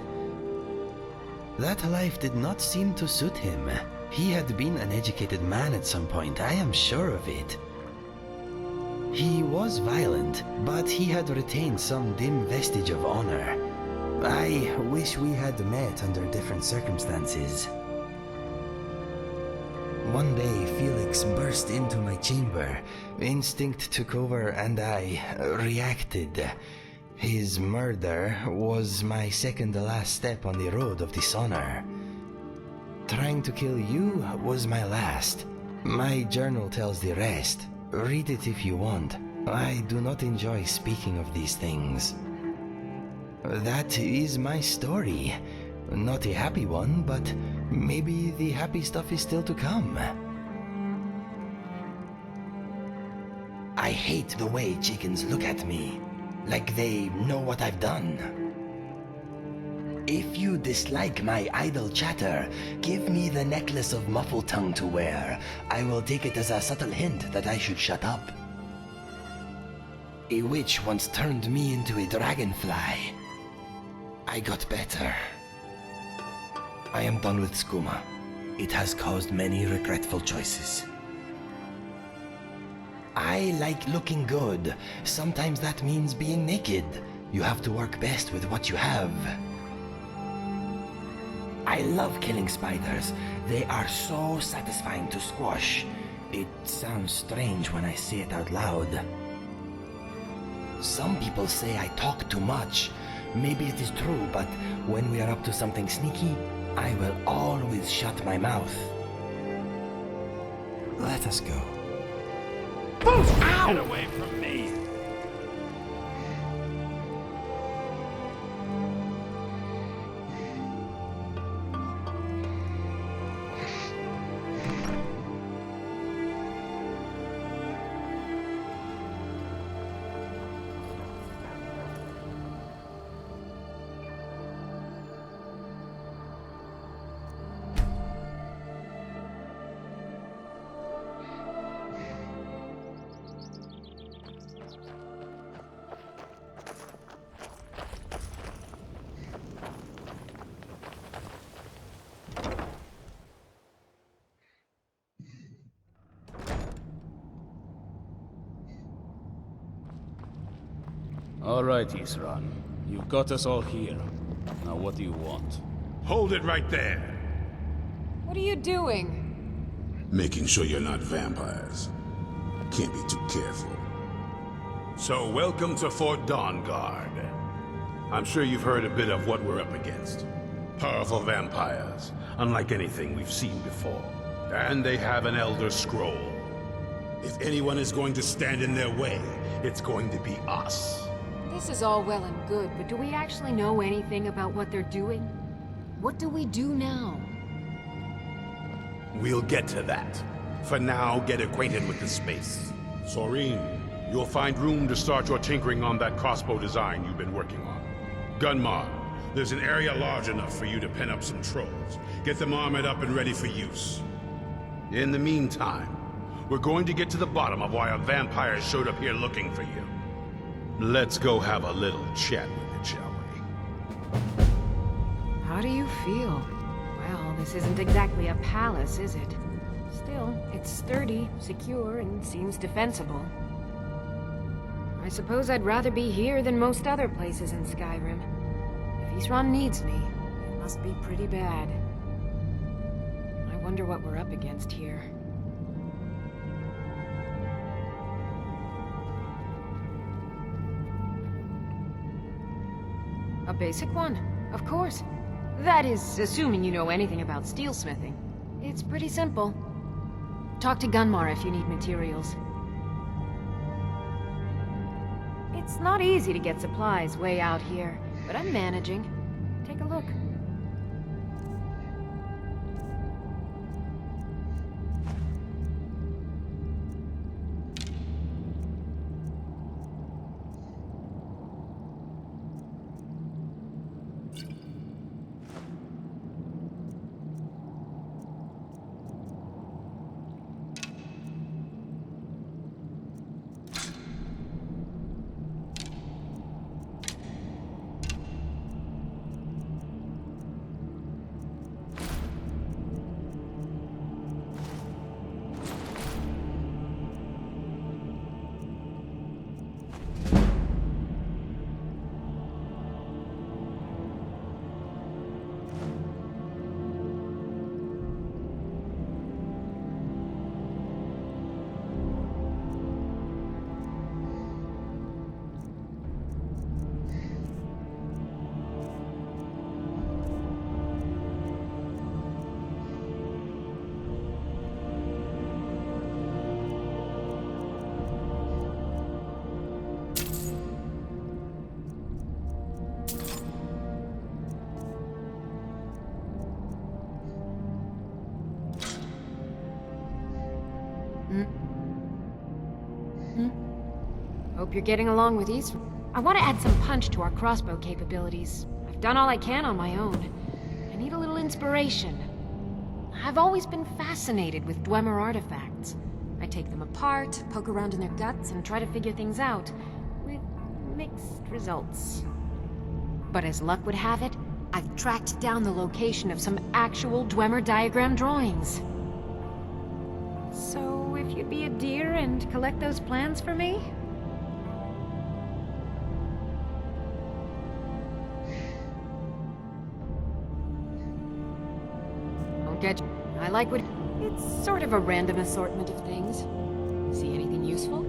Speaker 10: That life did not seem to suit him. He had been an educated man at some point, I am sure of it. He was violent, but he had retained some dim vestige of honor. I wish we had met under different circumstances. One day, Felix burst into my chamber. Instinct took over and I reacted. His murder was my second to last step on the road of dishonor. Trying to kill you was my last. My journal tells the rest. Read it if you want. I do not enjoy speaking of these things. That is my story. Not a happy one, but maybe the happy stuff is still to come. I hate the way chickens look at me, like they know what I've done. If you dislike my idle chatter, give me the necklace of muffle tongue to wear. I will take it as a subtle hint that I should shut up. A witch once turned me into a dragonfly. I got better. I am done with skooma. It has caused many regretful choices. I like looking good. Sometimes that means being naked. You have to work best with what you have. I love killing spiders. They are so satisfying to squash. It sounds strange when I say it out loud. Some people say I talk too much. Maybe it is true, but when we are up to something sneaky, I will always shut my mouth. Let us go.
Speaker 14: Get away from me!
Speaker 11: All right, Isran. You've got us all here. Now what do you want?
Speaker 15: Hold it right there.
Speaker 5: What are you doing?
Speaker 15: Making sure you're not vampires. Can't be too careful. So welcome to Fort Dawnguard. I'm sure you've heard a bit of what we're up against. Powerful vampires, unlike anything we've seen before. And they have an Elder Scroll. If anyone is going to stand in their way, it's going to be us.
Speaker 5: This is all well and good, but do we actually know anything about what they're doing? What do we do now?
Speaker 15: We'll get to that. For now, get acquainted with the space. Soreen, you'll find room to start your tinkering on that crossbow design you've been working on. Gunmar, there's an area large enough for you to pen up some trolls. Get them armored up and ready for use. In the meantime, we're going to get to the bottom of why a vampire showed up here looking for you. Let's go have a little chat with it, shall we?
Speaker 5: How do you feel? Well, this isn't exactly a palace, is it? Still, it's sturdy, secure, and seems defensible. I suppose I'd rather be here than most other places in Skyrim. If Isran needs me, it must be pretty bad. I wonder what we're up against here. A basic one, of course. That is, assuming you know anything about steelsmithing. It's pretty simple. Talk to Gunmar if you need materials. It's not easy to get supplies way out here, but I'm managing. Take a look. Hope you're getting along with these. I want to add some punch to our crossbow capabilities. I've done all I can on my own. I need a little inspiration. I've always been fascinated with Dwemer artifacts. I take them apart, poke around in their guts, and try to figure things out, with mixed results. But as luck would have it, I've tracked down the location of some actual Dwemer diagram drawings. So, if you'd be a dear and collect those plans for me? I like what... It's sort of a random assortment of things. See anything useful?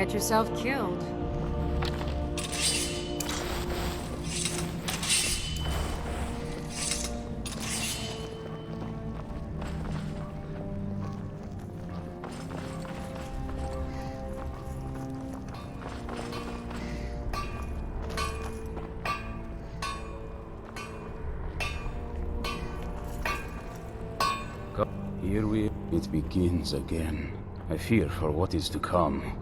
Speaker 5: get yourself killed.
Speaker 11: Here it begins again. I fear for what is to come.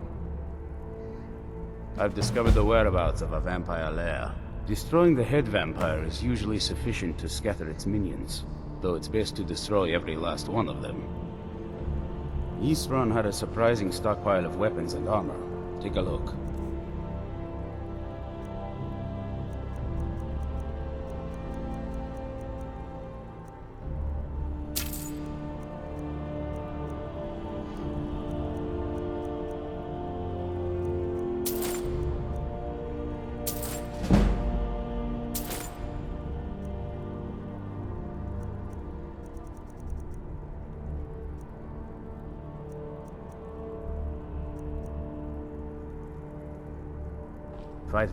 Speaker 11: I've discovered the whereabouts of a vampire lair. Destroying the head vampire is usually sufficient to scatter its minions, though it's best to destroy every last one of them. East Run had a surprising stockpile of weapons and armor. Take a look. Fight.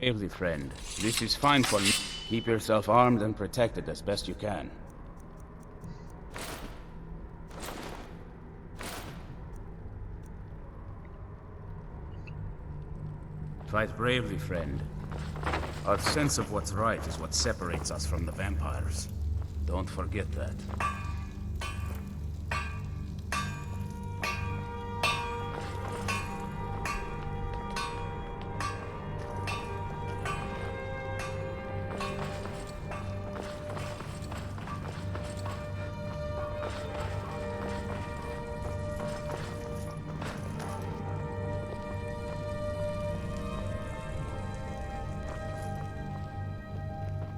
Speaker 11: Bravely, friend. This is fine for you. Keep yourself armed and protected as best you can. Fight bravely, friend. Our sense of what's right is what separates us from the vampires. Don't forget that.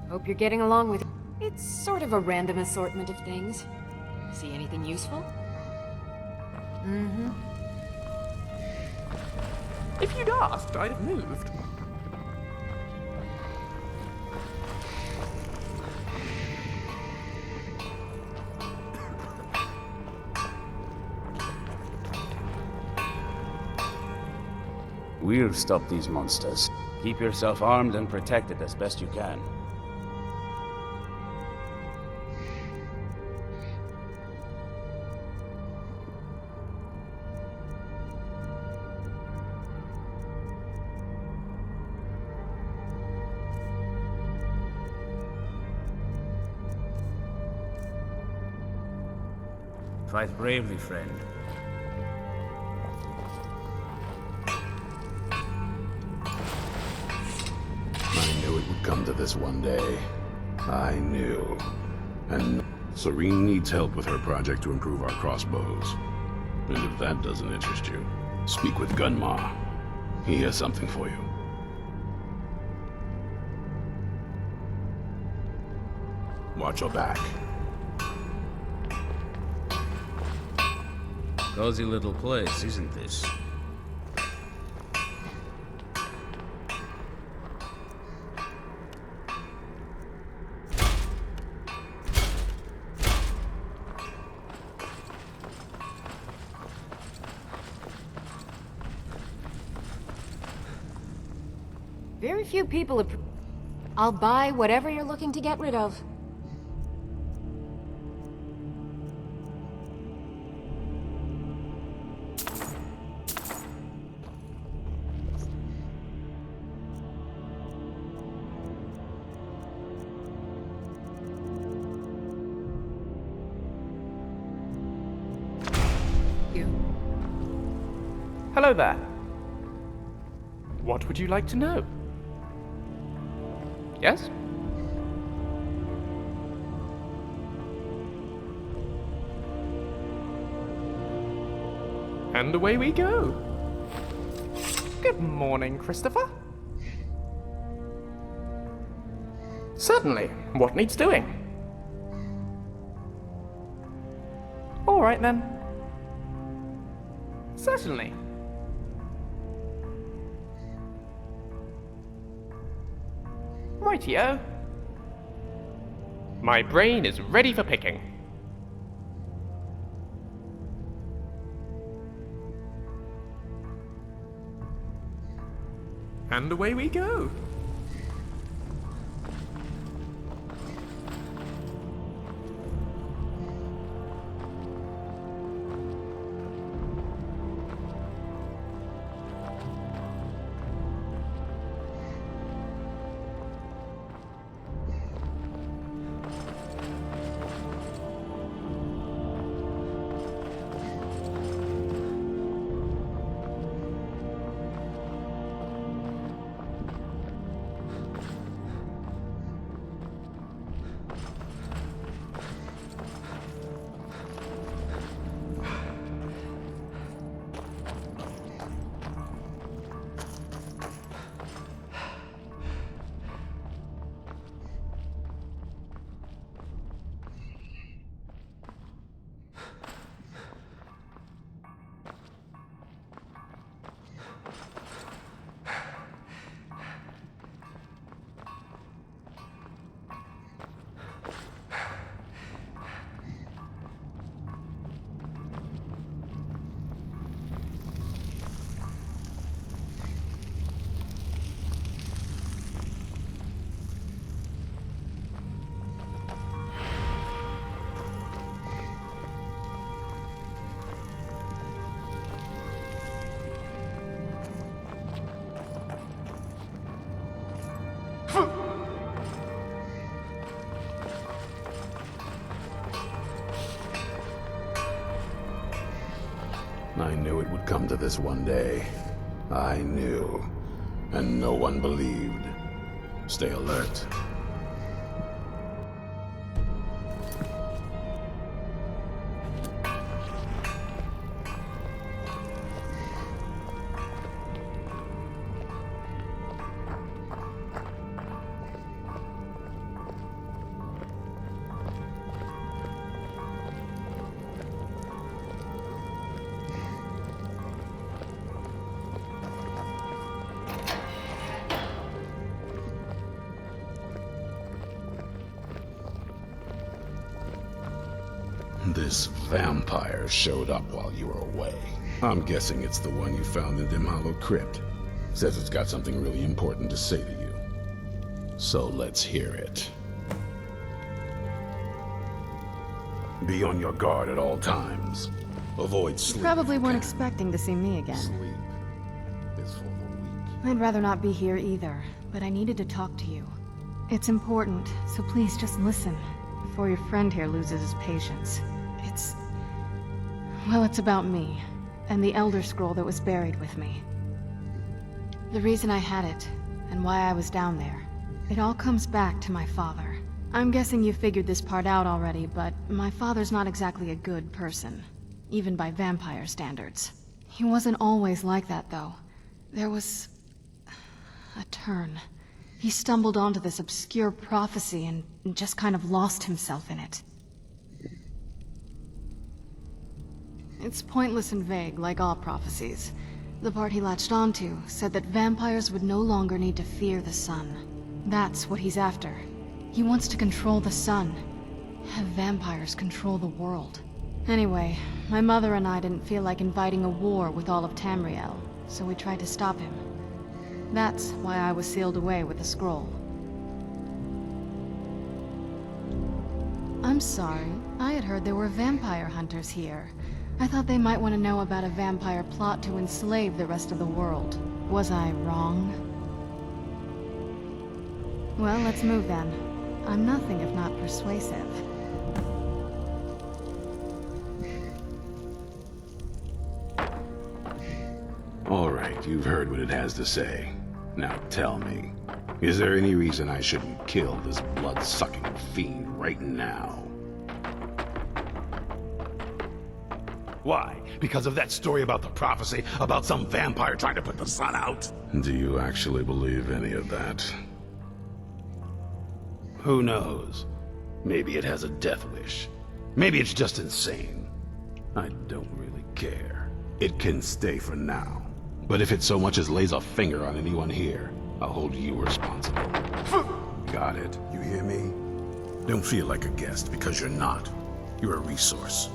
Speaker 5: Hope you're getting along with it. It's sort of a random assortment of things. See anything useful? Mm-hmm.
Speaker 3: If you'd asked, I'd have moved.
Speaker 11: We'll stop these monsters. Keep yourself armed and protected as best you can. Fight bravely, friend.
Speaker 15: I knew it would come to this one day. I knew. And Serene needs help with her project to improve our crossbows. And if that doesn't interest you, speak with Gunmar. He has something for you. Watch your back.
Speaker 11: Cozy little place, isn't this?
Speaker 5: Very few people I'll buy whatever you're looking to get rid of.
Speaker 3: Hello there. What would you like to know? Yes? And away we go. Good morning, Christopher. Certainly. What needs doing? All right then. Certainly. Rightio. My brain is ready for picking.
Speaker 8: And away we go.
Speaker 15: I knew it would come to this one day. I knew. And no one believed. Stay alert. This vampire showed up while you were away. I'm guessing it's the one you found in Dim Hollow Crypt. Says it's got something really important to say to you. So let's hear it. Be on your guard at all times. Avoid sleep.
Speaker 5: You probably weren't expecting to see me again.
Speaker 15: Sleep is for the weak.
Speaker 5: I'd rather not be here either, but I needed to talk to you. It's important, so please just listen, before your friend here loses his patience. It's about me, and the Elder Scroll that was buried with me. The reason I had it, and why I was down there. It all comes back to my father. I'm guessing you figured this part out already, but my father's not exactly a good person, even by vampire standards. He wasn't always like that, though. There was a turn. He stumbled onto this obscure prophecy and just kind of lost himself in it. It's pointless and vague, like all prophecies. The part he latched onto said that vampires would no longer need to fear the sun. That's what he's after. He wants to control the sun. Have vampires control the world. Anyway, my mother and I didn't feel like inviting a war with all of Tamriel, so we tried to stop him. That's why I was sealed away with the scroll. I'm sorry. I had heard there were vampire hunters here. I thought they might want to know about a vampire plot to enslave the rest of the world. Was I wrong? Well, let's move then. I'm nothing if not persuasive.
Speaker 15: All right, you've heard what it has to say. Now tell me, is there any reason I shouldn't kill this blood-sucking fiend right now?
Speaker 16: Why? Because of that story about the prophecy? About some vampire trying to put the sun out?
Speaker 15: Do you actually believe any of that?
Speaker 16: Who knows? Maybe it has a death wish. Maybe it's just insane.
Speaker 15: I don't really care. It can stay for now. But if it so much as lays a finger on anyone here, I'll hold you responsible. Got it? You hear me? Don't feel like a guest, because you're not. You're a resource.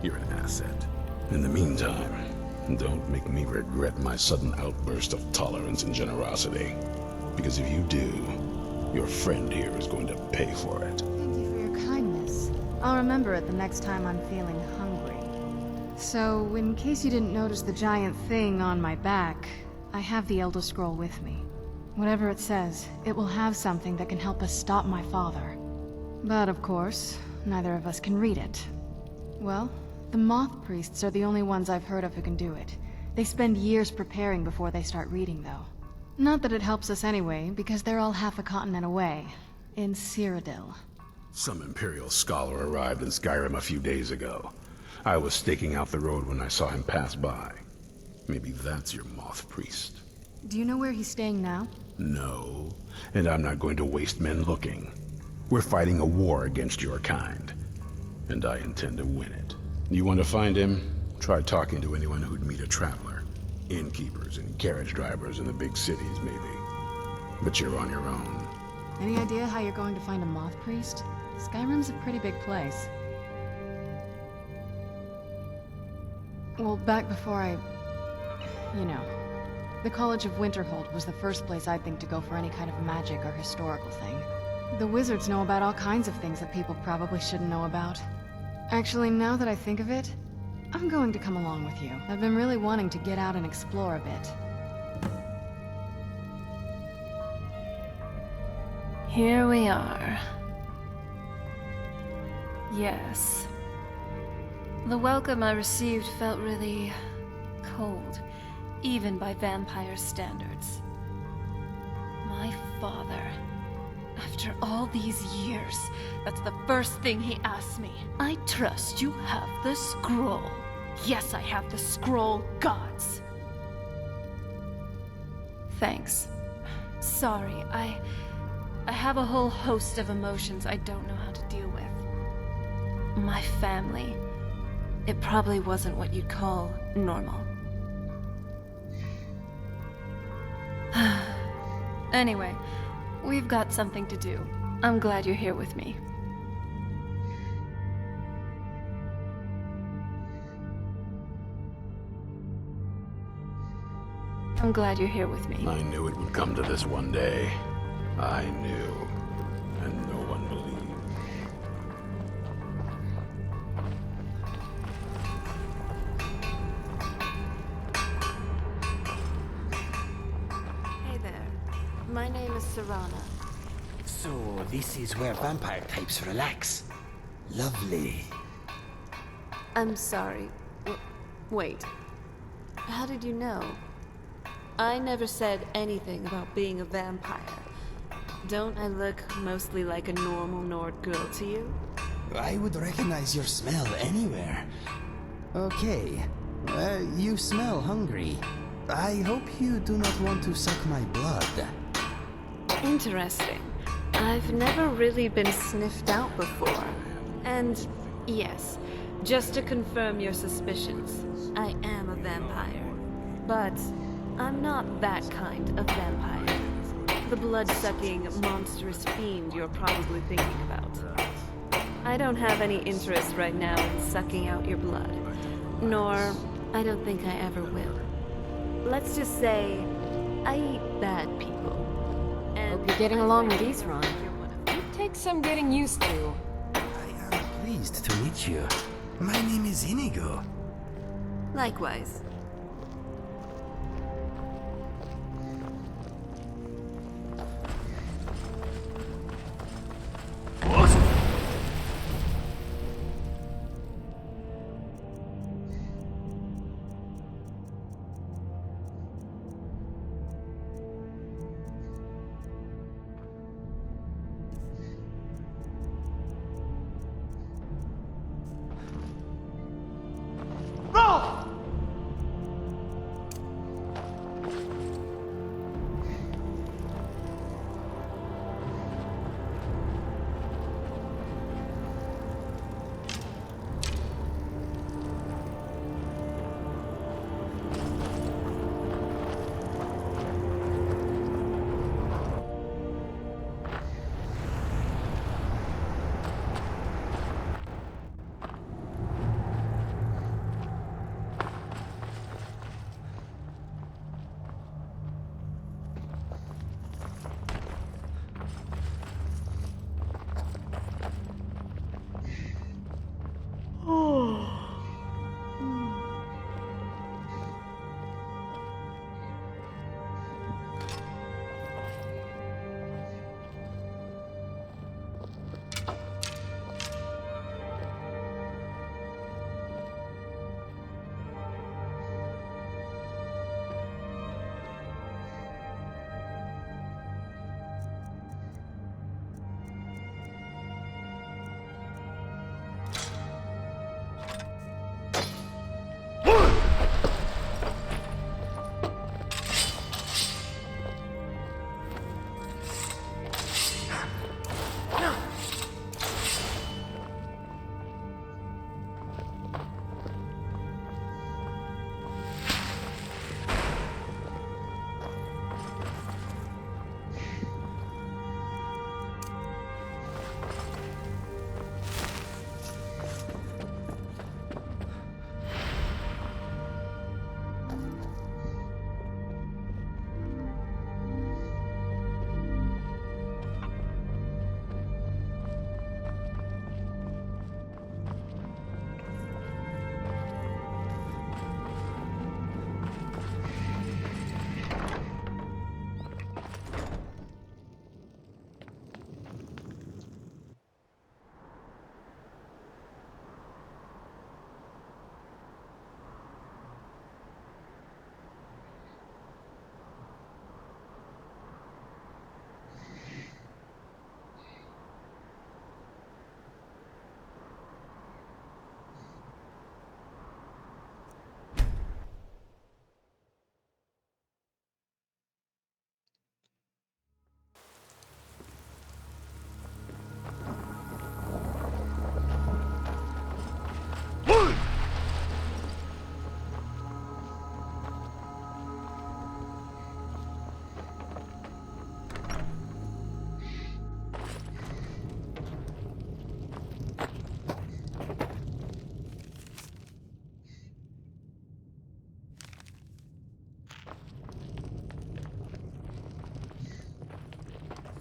Speaker 15: You're an asset. In the meantime, don't make me regret my sudden outburst of tolerance and generosity. Because if you do, your friend here is going to pay for it.
Speaker 5: Thank you for your kindness. I'll remember it the next time I'm feeling hungry. So, in case you didn't notice the giant thing on my back, I have the Elder Scroll with me. Whatever it says, it will have something that can help us stop my father. But of course, neither of us can read it. Well, the Moth priests are the only ones I've heard of who can do it. They spend years preparing before they start reading, though. Not that it helps us anyway, because they're all half a continent away, in Cyrodiil.
Speaker 15: Some Imperial scholar arrived in Skyrim a few days ago. I was staking out the road when I saw him pass by. Maybe that's your Moth priest.
Speaker 5: Do you know where he's staying now?
Speaker 15: No, and I'm not going to waste men looking. We're fighting a war against your kind, and I intend to win it. You want to find him? Try talking to anyone who'd meet a traveler. Innkeepers and carriage drivers in the big cities, maybe. But you're on your own.
Speaker 5: Any idea how you're going to find a Moth priest? Skyrim's a pretty big place. Well, back before you know, the College of Winterhold was the first place I'd think to go for any kind of magic or historical thing. The wizards know about all kinds of things that people probably shouldn't know about. Actually, now that I think of it, I'm going to come along with you. I've been really wanting to get out and explore a bit.
Speaker 17: Here we are. Yes. The welcome I received felt really cold, even by vampire standards. My father, after all these years, that's the first thing he asked me. I trust you have the scroll. Yes, I have the scroll, gods. Thanks. Sorry, I have a whole host of emotions I don't know how to deal with. My family. It probably wasn't what you'd call normal. Anyway, we've got something to do. I'm glad you're here with me. I'm glad you're here with me.
Speaker 15: I knew it would come to this one day. I knew. And no one believed.
Speaker 17: Hey there. My name is Serana.
Speaker 10: So, this is where vampire types relax. Lovely.
Speaker 17: I'm sorry. Wait. How did you know? I never said anything about being a vampire. Don't I look mostly like a normal Nord girl to you?
Speaker 10: I would recognize your smell anywhere. Okay. You smell hungry. I hope you do not want to suck my blood.
Speaker 17: Interesting. I've never really been sniffed out before. And yes, just to confirm your suspicions, I am a vampire. But I'm not that kind of vampire. The blood-sucking, monstrous fiend you're probably thinking about. I don't have any interest right now in sucking out your blood. Nor, I don't think I ever will. Let's just say, I eat bad people. And
Speaker 5: hope you're getting along with Isran. It takes some getting used to.
Speaker 10: I am pleased to meet you. My name is Inigo.
Speaker 17: Likewise.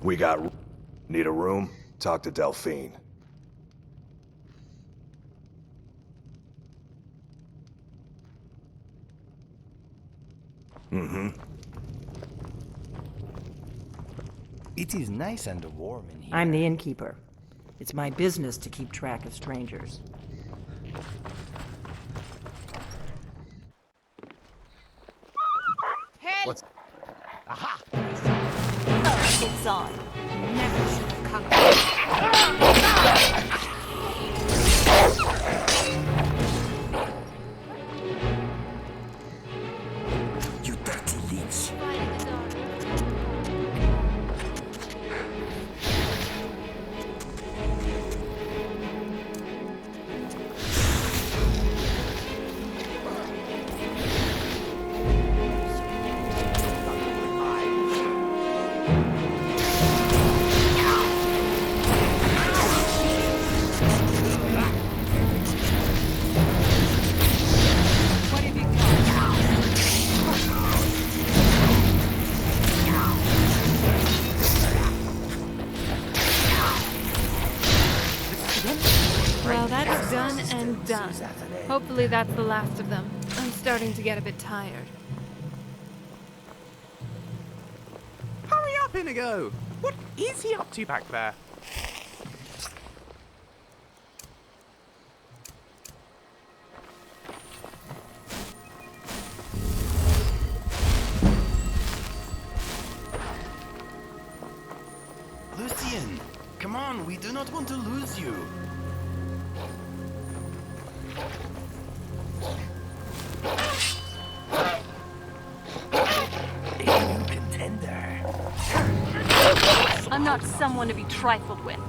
Speaker 1: We got... Need a room? Talk to Delphine. Mm-hmm.
Speaker 10: It is nice and warm in here.
Speaker 6: I'm the innkeeper. It's my business to keep track of strangers.
Speaker 13: What's...
Speaker 6: Aha!
Speaker 13: It's on.
Speaker 17: Never should have come.
Speaker 10: You dirty leech.
Speaker 17: Well, that's done and done. Hopefully that's the last of them. I'm starting to get a bit tired.
Speaker 3: Hurry up, Inigo! What is he up to back there?
Speaker 10: Lucien, come on, we do not want to lose you. A new contender.
Speaker 13: I'm not someone to be trifled with.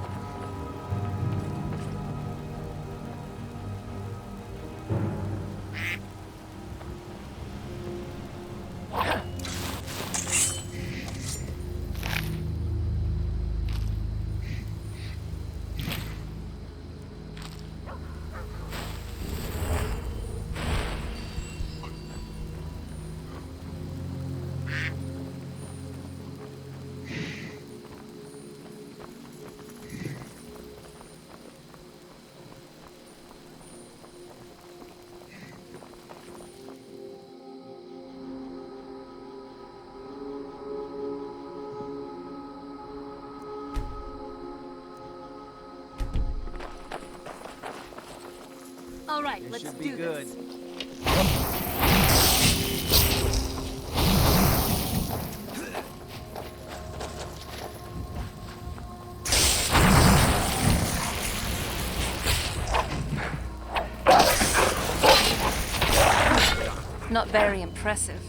Speaker 13: All right, let's do this. Not very impressive.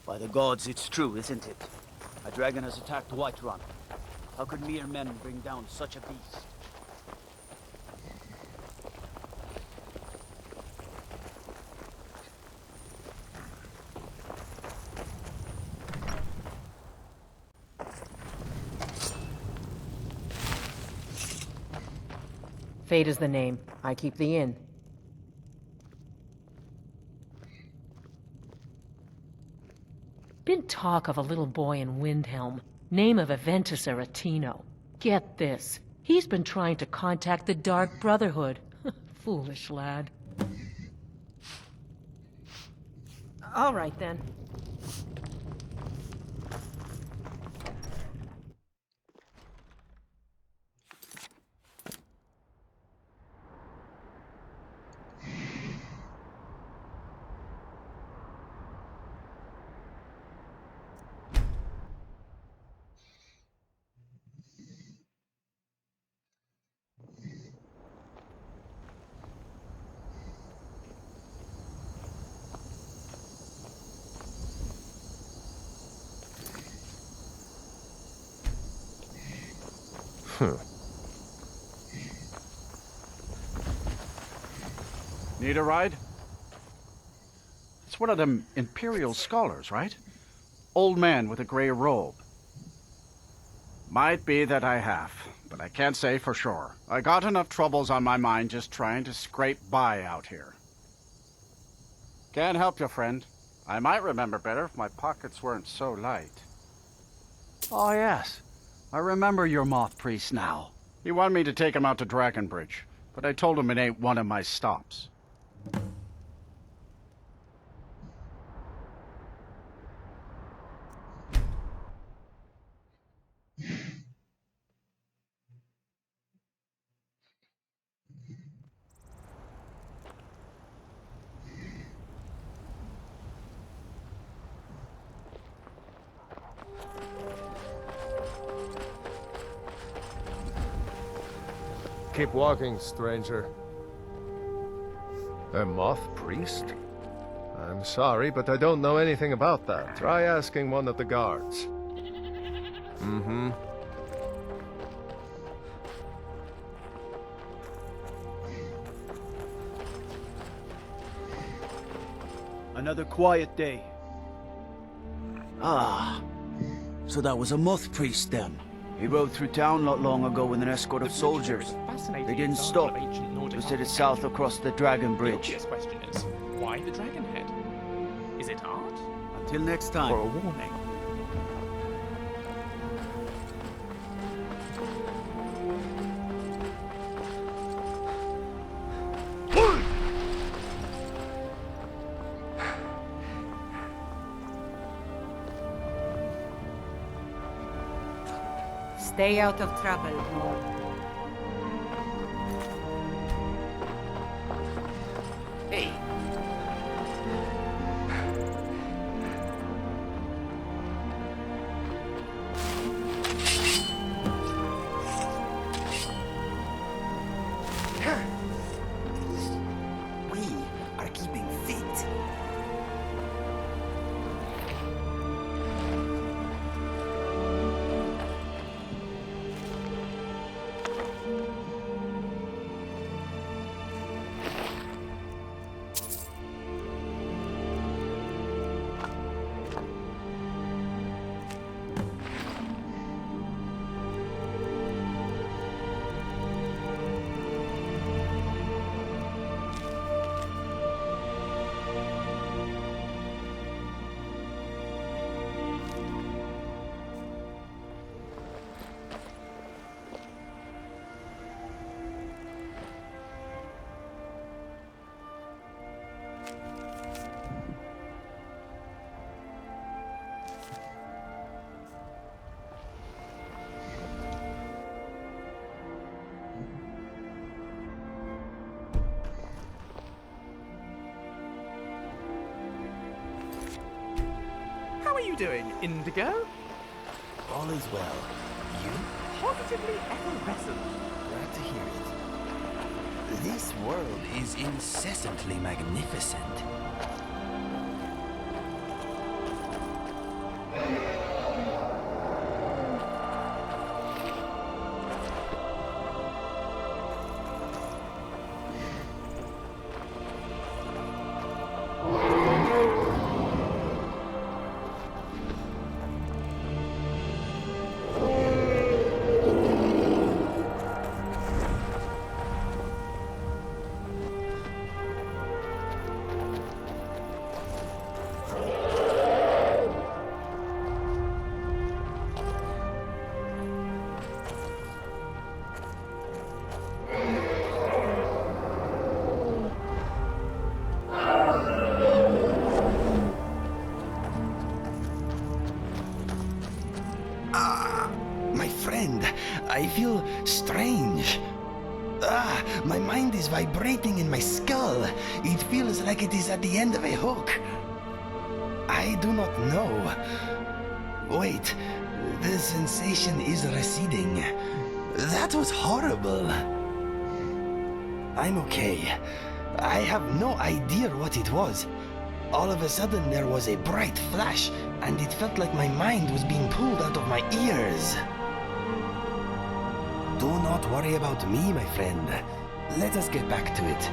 Speaker 18: By the gods, it's true, isn't it? A dragon has attacked Whiterun. How could mere men bring down such a beast?
Speaker 6: Fate is the name. I keep the inn. Been talk of a little boy in Windhelm. Name of Aventus Aretino. Get this. He's been trying to contact the Dark Brotherhood. Foolish lad. All right, then.
Speaker 14: Need a ride?
Speaker 19: one of them Imperial scholars, right? Old man with a grey robe. Might be that I have, but I can't say for sure. I got enough troubles on my mind just trying to scrape by out here. Can't help you, friend. I might remember better if my pockets weren't so light. Oh, yes. I remember your Moth priest now. He wanted me to take him out to Dragonbridge, but I told him it ain't one of my stops.
Speaker 12: Keep walking, stranger. A Moth priest? I'm sorry, but I don't know anything about that. Try asking one of the guards. Mm-hmm.
Speaker 18: Another quiet day. Ah, so that was a Moth priest then. He rode through town not long ago with an escort of soldiers. They didn't stop. Just headed south across the Dragon Bridge.
Speaker 3: The obvious question is, why the dragon head? Is it art?
Speaker 18: Until next time.
Speaker 3: Or a warning?
Speaker 20: Stay out of trouble.
Speaker 18: Hey.
Speaker 10: We are keeping fit.
Speaker 3: How are you doing, Indigo?
Speaker 10: All is well. You?
Speaker 3: Positively effervescent.
Speaker 10: Glad to hear it. This world is incessantly magnificent. I feel strange. My mind is vibrating in my skull. It feels like it is at the end of a hook. I do not know. Wait, the sensation is receding. That was horrible. I'm okay. I have no idea what it was. All of a sudden there was a bright flash, and it felt like my mind was being pulled out of my ears. Do not worry about me, my friend. Let us get back to it.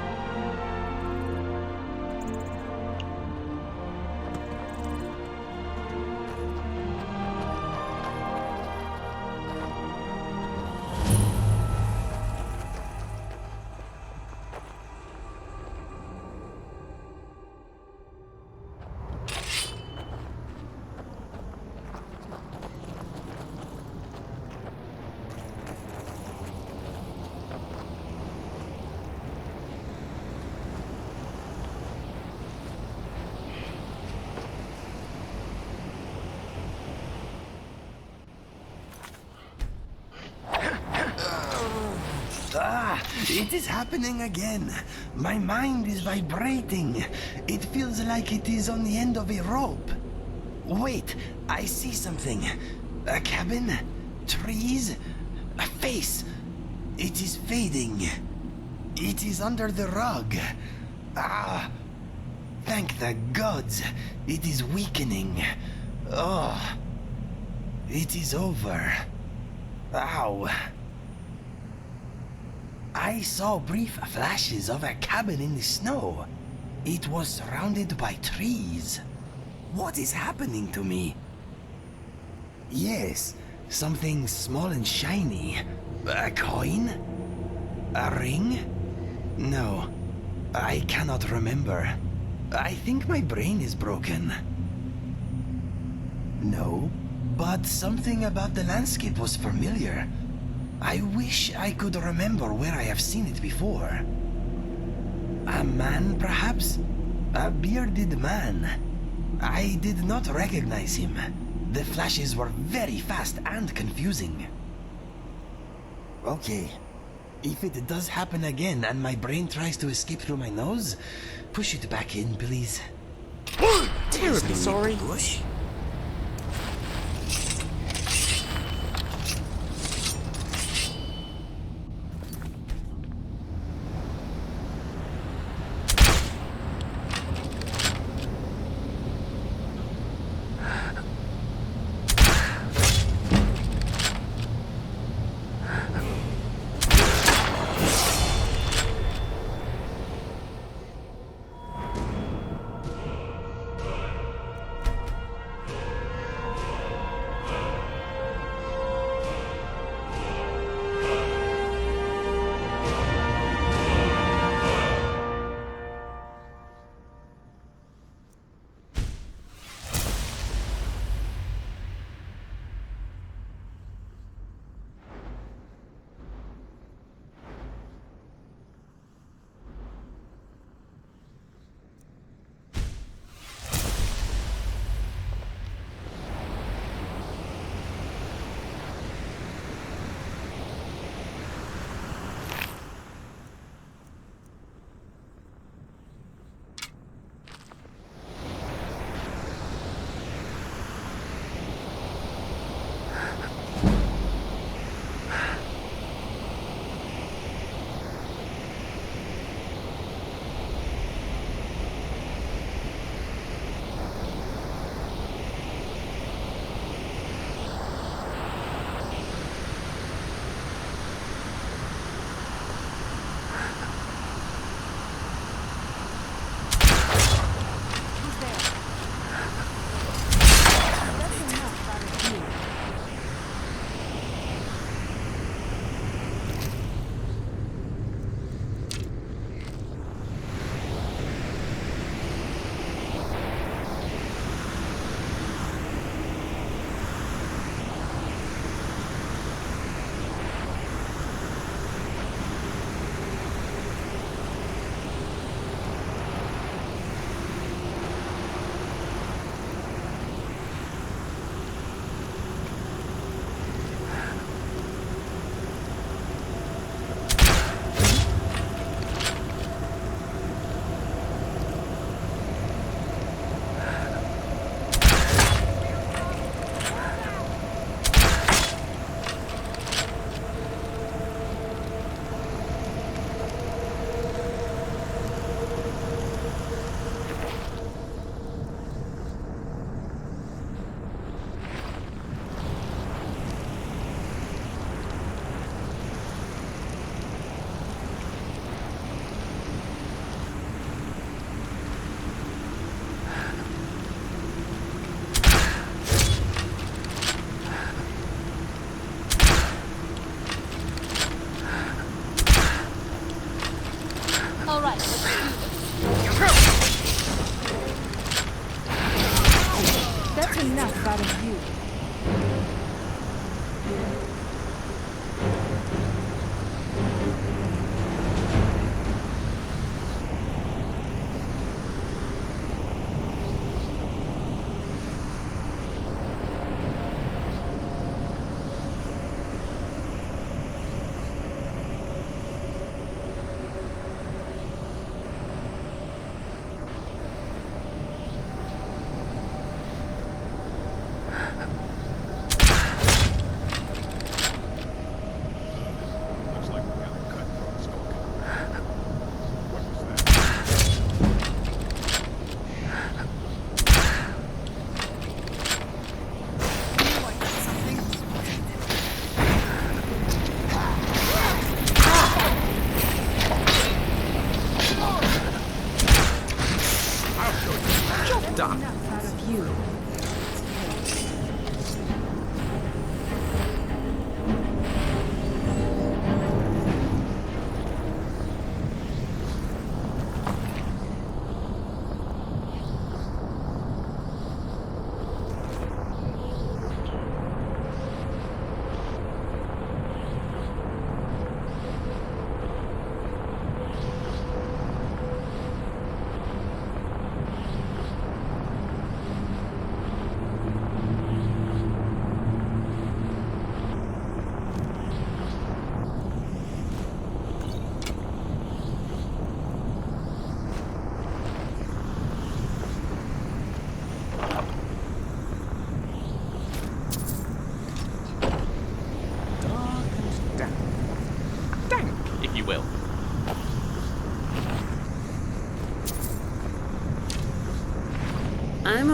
Speaker 10: It is happening again. My mind is vibrating. It feels like it is on the end of a rope. Wait, I see something. A cabin? Trees? A face? It is fading. It is under the rug. Ah! Thank the gods. It is weakening. Oh. It is over. Ow. I saw brief flashes of a cabin in the snow. It was surrounded by trees. What is happening to me? Yes, something small and shiny. A coin? A ring? No, I cannot remember. I think my brain is broken. No, but something about the landscape was familiar. I wish I could remember where I have seen it before. A man, perhaps? A bearded man. I did not recognize him. The flashes were very fast and confusing. Okay. If it does happen again and my brain tries to escape through my nose, push it back in, please.
Speaker 3: Terribly sorry.
Speaker 10: Push?
Speaker 20: All right, let's do this. That's enough out of you.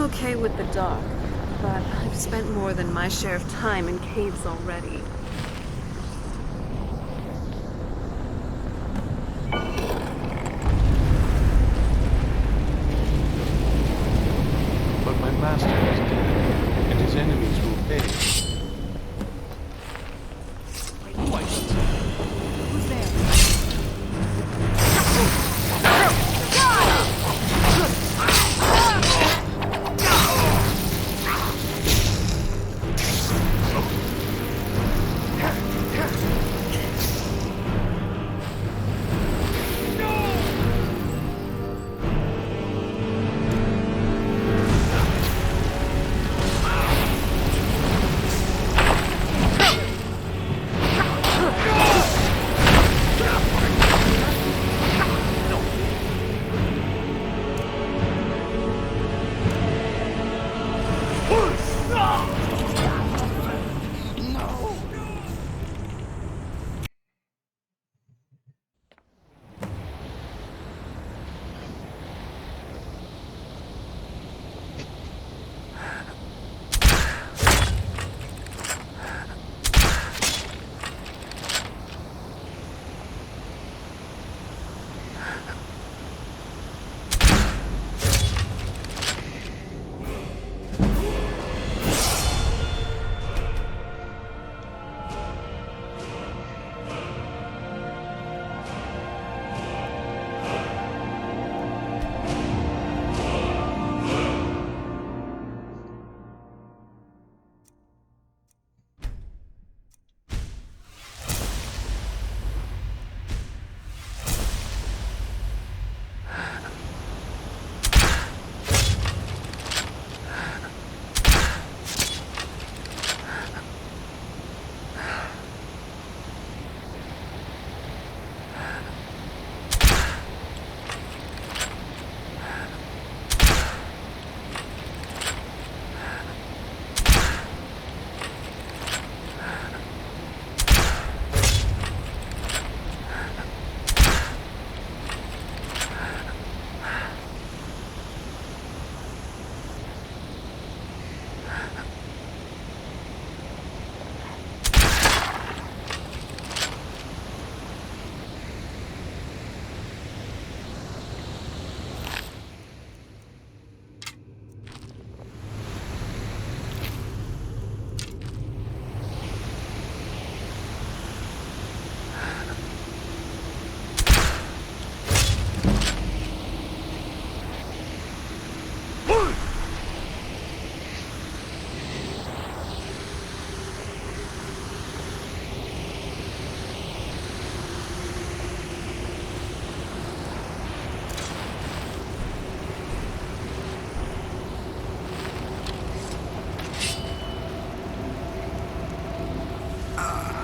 Speaker 17: okay with the dark, but I've spent more than my share of time in caves already.
Speaker 1: But my master is dead, and his enemies will pay.
Speaker 17: Who's there?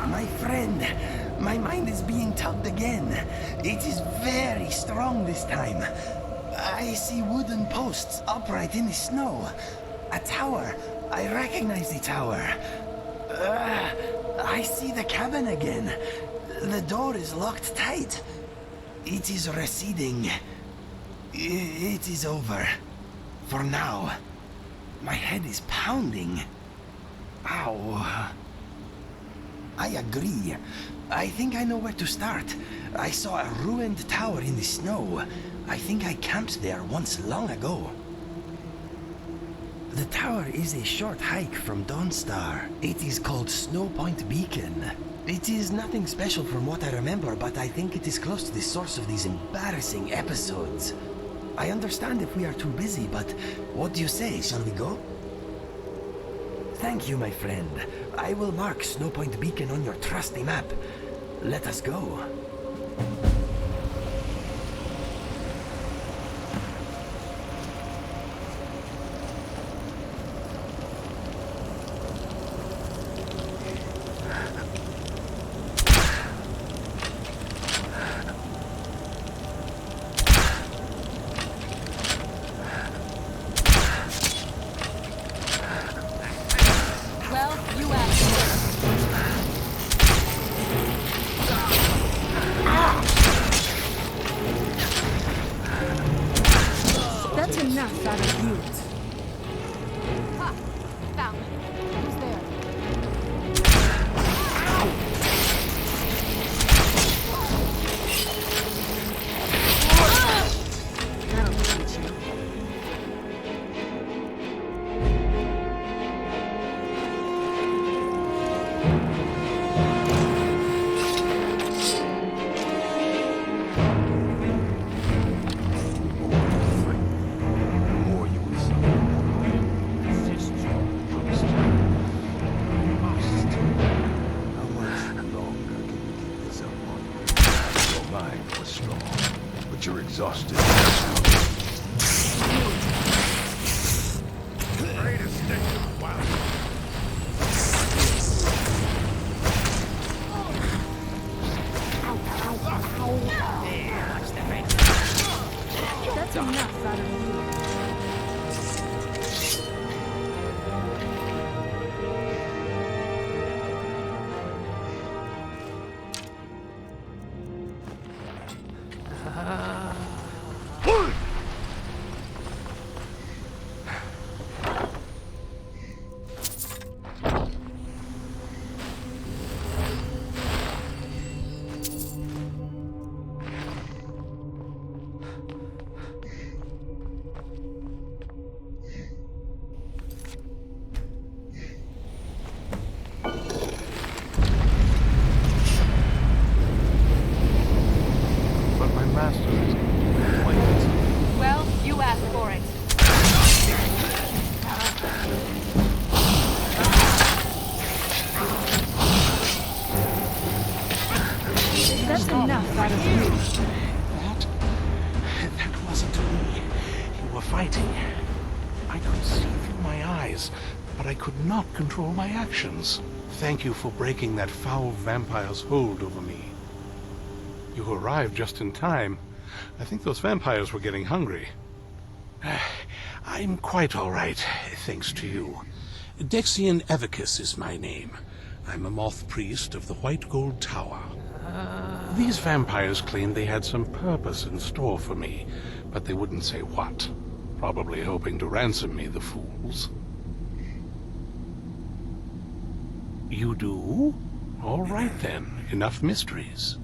Speaker 10: My friend, my mind is being tugged again. It is very strong this time. I see wooden posts upright in the snow. A tower. I recognize the tower. I see the cabin again. The door is locked tight. It is receding. It is over. For now. My head is pounding. Ow. I agree. I think I know where to start. I saw a ruined tower in the snow. I think I camped there once long ago. The tower is a short hike from Dawnstar. It is called Snow Point Beacon. It is nothing special from what I remember, but I think it is close to the source of these embarrassing episodes. I understand if we are too busy, but what do you say? Shall we go? Thank you, my friend. I will mark Snow Point Beacon on your trusty map. Let us go.
Speaker 17: That's enough out of you.
Speaker 20: Well, you asked for it.
Speaker 17: That's enough out of you.
Speaker 21: That wasn't me. You were fighting. I could see through my eyes, but I could not control my actions. Thank you for breaking that foul vampire's hold over me. You arrived just in time. I think those vampires were getting hungry. I'm quite all right, thanks to you. Dexian Evicus is my name. I'm a Moth priest of the White Gold Tower. These vampires claimed they had some purpose in store for me, but they wouldn't say what. Probably hoping to ransom me, the fools. You do? All right then, enough mysteries.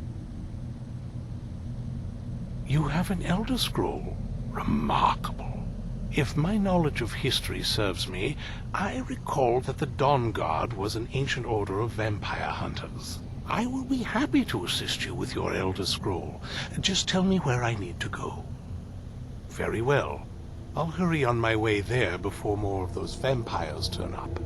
Speaker 21: You have an Elder Scroll. Remarkable. If my knowledge of history serves me, I recall that the Dawn Guard was an ancient order of vampire hunters. I will be happy to assist you with your Elder Scroll. Just tell me where I need to go. Very well. I'll hurry on my way there before more of those vampires turn up.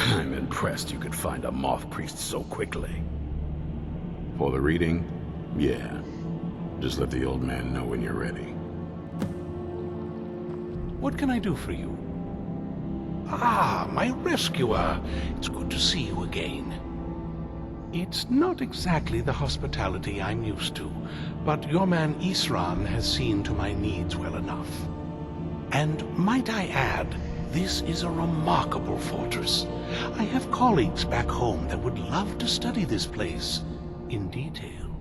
Speaker 16: I'm impressed you could find a Moth priest so quickly. For the reading? Yeah. Just let the old man know when you're ready.
Speaker 21: What can I do for you? Ah, my rescuer. It's good to see you again. It's not exactly the hospitality I'm used to, but your man Isran has seen to my needs well enough. And might I add, this is a remarkable fortress. I have colleagues back home that would love to study this place in detail.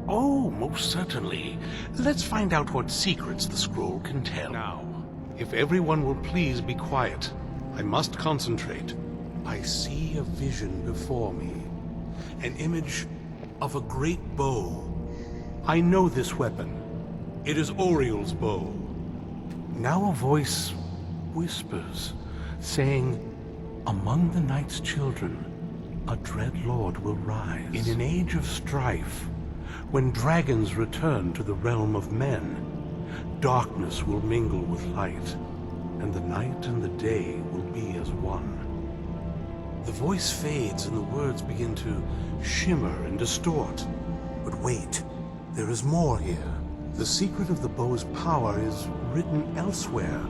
Speaker 21: Oh, most certainly. Let's find out what secrets the scroll can tell. Now, if everyone will please be quiet, I must concentrate. I see a vision before me, an image of a great bow. I know this weapon. It is Oriel's bow. Now a voice whispers, saying, among the night's children, a dread lord will rise. In an age of strife, when dragons return to the realm of men, darkness will mingle with light. and the night and the day will be as one. The voice fades and the words begin to shimmer and distort. But wait, there is more here. The secret of the bow's power is written elsewhere.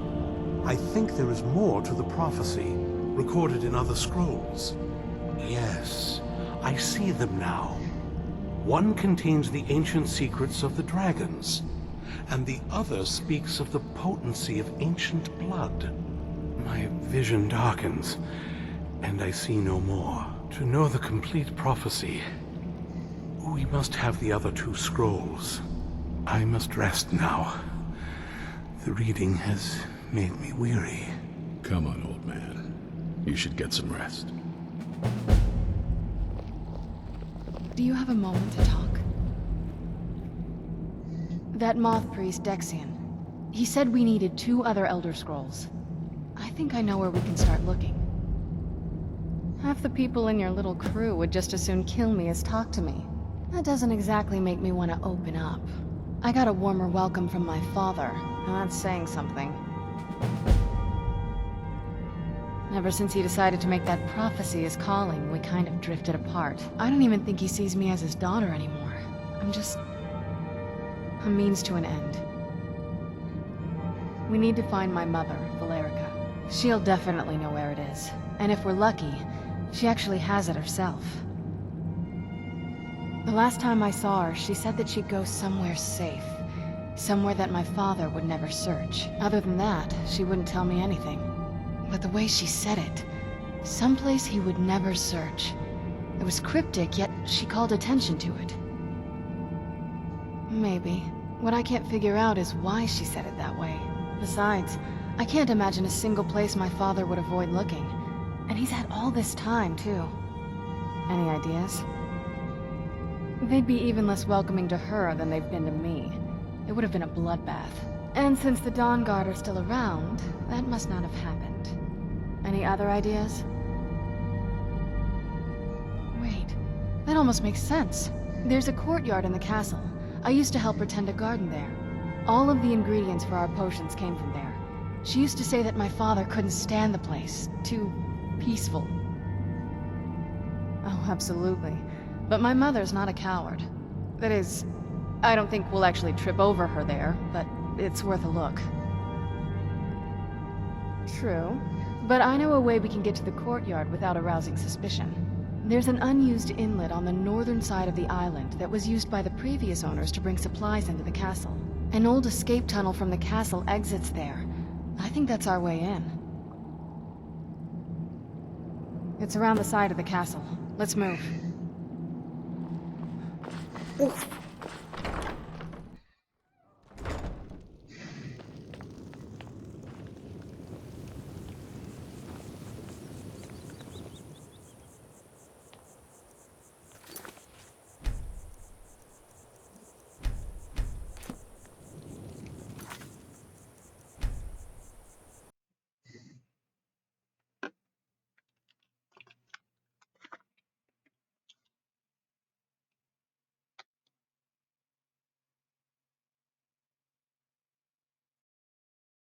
Speaker 21: I think there is more to the prophecy, recorded in other scrolls. Yes, I see them now. One contains the ancient secrets of the dragons, and the other speaks of the potency of ancient blood. My vision darkens, and I see no more. To know the complete prophecy, we must have the other two scrolls. I must rest now. The reading has made me weary.
Speaker 16: Come on, old man. You should get some rest.
Speaker 2: Do you have a moment to talk? That Moth priest, Dexian. He said we needed 2 other Elder Scrolls. I think I know where we can start looking. Half the people in your little crew would just as soon kill me as talk to me. That doesn't exactly make me want to open up. I got a warmer welcome from my father, and that's saying something. Ever since he decided to make that prophecy his calling, we kind of drifted apart. I don't even think he sees me as his daughter anymore. I'm just a means to an end. We need to find my mother, Valerica. She'll definitely know where it is. And if we're lucky, she actually has it herself. The last time I saw her, she said that she'd go somewhere safe. Somewhere that my father would never search. Other than that, she wouldn't tell me anything. But the way she said it, someplace he would never search. It was cryptic, yet she called attention to it. Maybe. What I can't figure out is why she said it that way. Besides, I can't imagine a single place my father would avoid looking. And he's had all this time, too. Any ideas? They'd be even less welcoming to her than they've been to me. It would have been a bloodbath. And since the Dawn Guard are still around, that must not have happened. Any other ideas? Wait, that almost makes sense. There's a courtyard in the castle. I used to help her tend a garden there. All of the ingredients for our potions came from there. She used to say that my father couldn't stand the place. Too peaceful. Oh, absolutely. But my mother's not a coward. That is, I don't think we'll actually trip over her there, but it's worth a look. True. But I know a way we can get to the courtyard without arousing suspicion. There's an unused inlet on the northern side of the island that was used by the previous owners to bring supplies into the castle. An old escape tunnel from the castle exits there. I think that's our way in. It's around the side of the castle. Let's move.
Speaker 3: Oof.